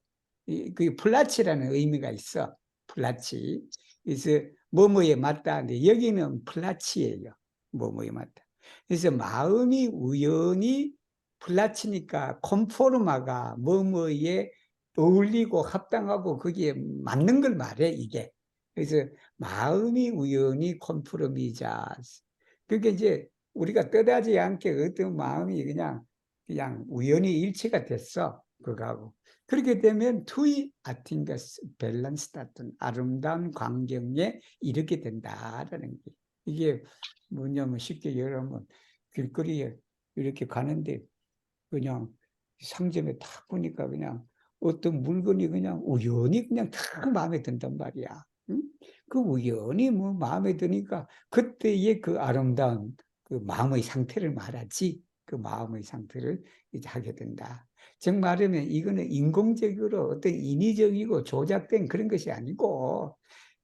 그 플라치라는 의미가 있어. 플라치. 그래서 뭐뭐에 맞다. 근데 여기는 플라치예요. 뭐뭐에 맞다. 그래서 마음이 우연히 플라치니까 콤포르마가 뭐뭐에 어울리고 합당하고 거기에 맞는 걸 말해, 이게. 그래서 마음이 우연히 콤프로미자. 그게 이제 우리가 뜻하지 않게 어떤 마음이 그냥 우연히 일치가 됐어. 그거하고. 그렇게 되면 투이 아팅가스 밸런스다던 아름다운 광경에 이르게 된다라는 게. 이게 뭐냐면 쉽게 여러분 길거리에 이렇게 가는데 그냥 상점에 딱 보니까 그냥 어떤 물건이 그냥 우연히 그냥 딱 마음에 든단 말이야. 응? 그 우연히 뭐 마음에 드니까 그때의 그 아름다운 그 마음의 상태를 말하지. 그 마음의 상태를 이제 하게 된다. 즉 말하면 이거는 인공적으로 어떤 인위적이고 조작된 그런 것이 아니고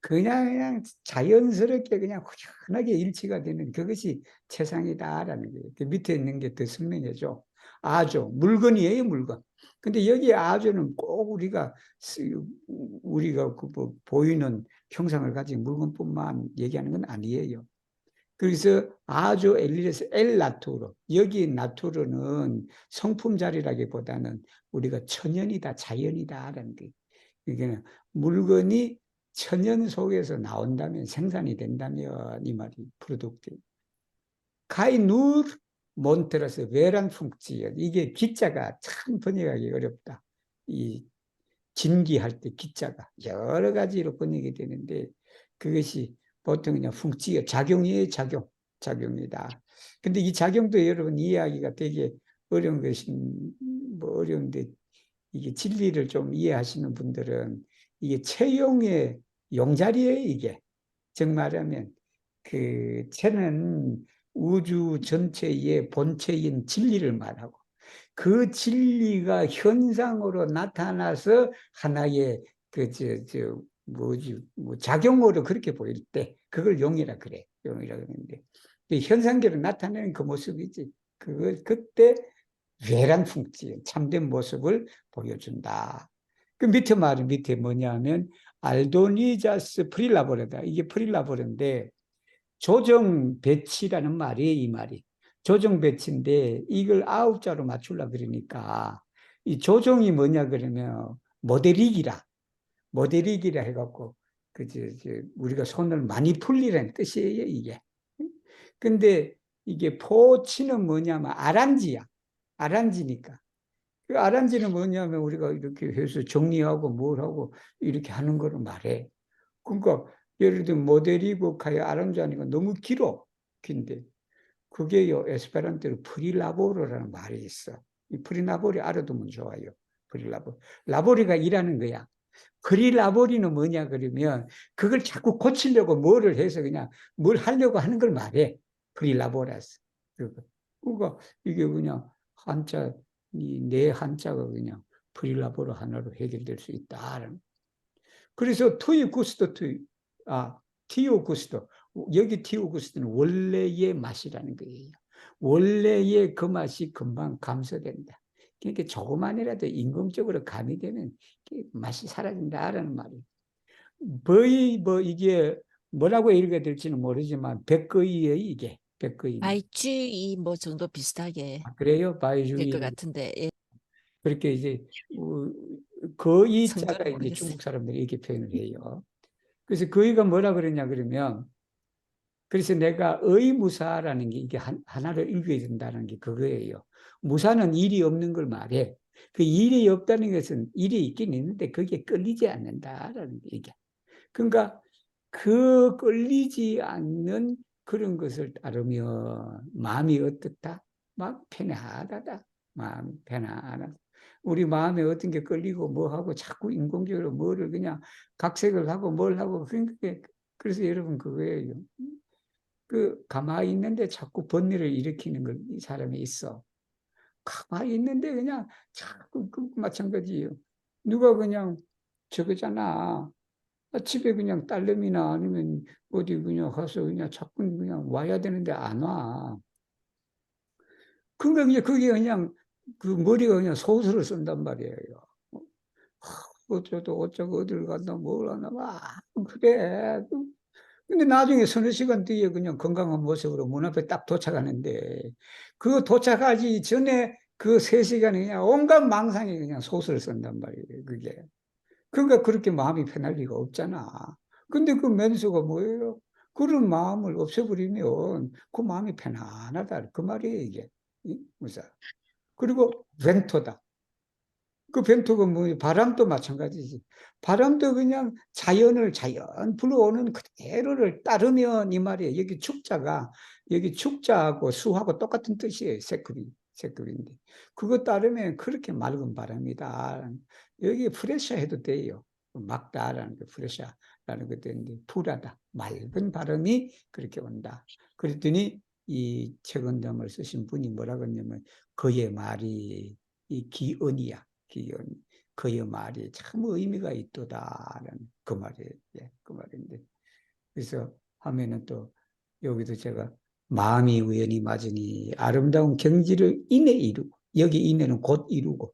그냥 자연스럽게 그냥 후련하게 일치가 되는 그것이 최상이다라는 거예요. 그 밑에 있는 게 더 설명해줘. 아조, 물건이에요, 물건. 근데 여기 아조는 꼭 우리가 그 보이는 형상을 가진 물건뿐만 얘기하는 건 아니에요. 그래서 아조 엘리레스 엘 나투르, 여기 나투르는 성품 자리라기보다는 우리가 천연이다, 자연이다라는 게. 이게 물건이 천연 속에서 나온다면, 생산이 된다면 이 말이 프로덕트. 카이 누르 몬테라스 베란 funk지요. 이게 기자가 참 번역하기 어렵다. 이 진기할 때 기자가 여러 가지로 번역이 되는데 그것이 보통 그냥 funk지요. 작용이에요, 작용이다. 근데 이 작용도 여러분 이해하기가 되게 어려운 것이 뭐 어려운데 이게 진리를 좀 이해하시는 분들은 이게 채용의 용자리예요, 이게. 정말하면 그 채는 우주 전체의 본체인 진리를 말하고 그 진리가 현상으로 나타나서 하나의 작용으로 그렇게 보일 때 그걸 용이라 그래. 용이라 그러는데 현상계로 나타내는 그 모습이지. 그걸 그때 외란 풍지, 참된 모습을 보여준다. 그 밑에 말은 밑에 뭐냐면 알도니자스 프릴라보레다. 이게 프릴라보레인데 조정 배치라는 말이에요, 이 말이. 조정 배치인데 이걸 9자로 맞추려 그러니까 이 조정이 뭐냐 그러면 모델이기라 해갖고 우리가 손을 많이 풀리라는 뜻이에요, 이게. 근데 이게 포치는 뭐냐면 아란지니까. 그 아란지는 뭐냐면 우리가 이렇게 해서 정리하고 뭘 하고 이렇게 하는 거를 말해. 그러니까 예를 들면 모델이고 카이 아란지하니까 너무 긴데 그게요 에스페란토로 프리라보르라는 말이 있어. 이 프리라보리 알아두면 좋아요. 프리라보리. 라보리가 일하는 거야. 프리라보리는 뭐냐 그러면 그걸 자꾸 고치려고 뭐를 해서 그냥 뭘 하려고 하는 걸 말해. 프리라보라스. 그러니까 이게 그냥 한자 내 한자가 그냥 프릴라보로 하나로 해결될 수 있다. 그래서 티오 구스토. 여기 티오 구스토는 원래의 맛이라는 거예요. 원래의 그 맛이 금방 감소된다. 그러니까 조금만이라도 인공적으로 가미되면 맛이 사라진다라는 말이에요. 이게 뭐라고 읽어야 될지는 모르지만 백거이예요, 이게. 백거이. 바이주의 뭐 정도 비슷하게 그래요? 될 바이주의. 것 같은데. 예. 그렇게 이제 거의자가 성조는 이제 모르겠어요. 중국 사람들이 이렇게 표현을 해요. 그래서 거의가 뭐라 그러냐 그러면 그래서 내가 의무사라는 게 이게 하나로 읽어야 된다는 게 그거예요. 무사는 일이 없는 걸 말해. 그 일이 없다는 것은 일이 있긴 있는데 그게 끌리지 않는다라는 게 이게. 그러니까 그 끌리지 않는 그런 것을 따르면 마음이 어떻다? 막 편안하다. 마음 편안하다. 우리 마음에 어떤 게 끌리고 뭐 하고 자꾸 인공적으로 뭐를 그냥 각색을 하고 뭘 하고 그래서 여러분 그거예요. 그 가만히 있는데 자꾸 번뇌를 일으키는 걸 이 사람이 있어. 가만히 있는데 그냥 자꾸 마찬가지예요. 누가 그냥 저거잖아. 집에 그냥 딸내미나 아니면 어디 그냥 가서 그냥 자꾸 그냥 와야 되는데 안 와. 그러니까 그게 그냥 그 머리가 그냥 소설을 쓴단 말이에요. 어쩌고 어딜 간다 뭘 하나 막 그래. 근데 나중에 서너 시간 뒤에 그냥 건강한 모습으로 문 앞에 딱 도착하는데 그 도착하기 전에 그 3시간에 그냥 온갖 망상이 그냥 소설을 쓴단 말이에요. 그게. 그러니까 그렇게 마음이 편할 리가 없잖아. 근데 그 맨수가 뭐예요? 그런 마음을 없애버리면 그 마음이 편안하다. 그 말이에요, 이게. 무사. 그리고 벤토다. 그 벤토가 뭐, 바람도 마찬가지지. 바람도 그냥 자연 불어오는 그대로를 따르면 이 말이에요. 여기 축자하고 수하고 똑같은 뜻이에요. 세급인데. 그거 따르면 그렇게 맑은 바람이다. 여기 프레셔 해도 돼요. 막다라는 게 프레셔라는 것도 있는데, 불하다. 맑은 바람이 그렇게 온다. 그랬더니 이 책원점을 쓰신 분이 뭐라고 했냐면, 그의 말이 이 기언이야. 기언. 그의 말이 참 의미가 있도다라는 그 말이에요. 예, 그 말인데 그래서 하면은 또 여기도 제가 마음이 우연히 맞으니 아름다운 경지를 인에 이루고 여기 인에는 곧 이루고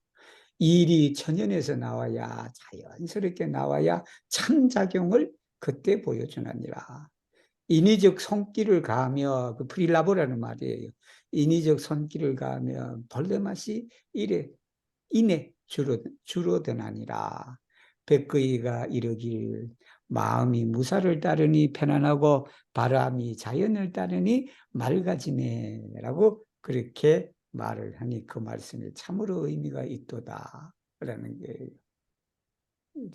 일이 천연에서 나와야 자연스럽게 나와야 참작용을 그때 보여주느니라. 인위적 손길을 가하며 그 프릴라보라는 말이에요. 인위적 손길을 가하며 볼데맛이 이래 인에 줄어드나니라. 백거이가 이르길 마음이 무사를 따르니 편안하고 바람이 자연을 따르니 맑아지네라고 그렇게 말을 하니 그 말씀이 참으로 의미가 있도다라는 거예요.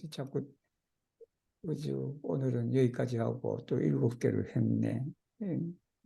자꾸 그죠? 오늘은 여기까지 하고 또 7개를 했네.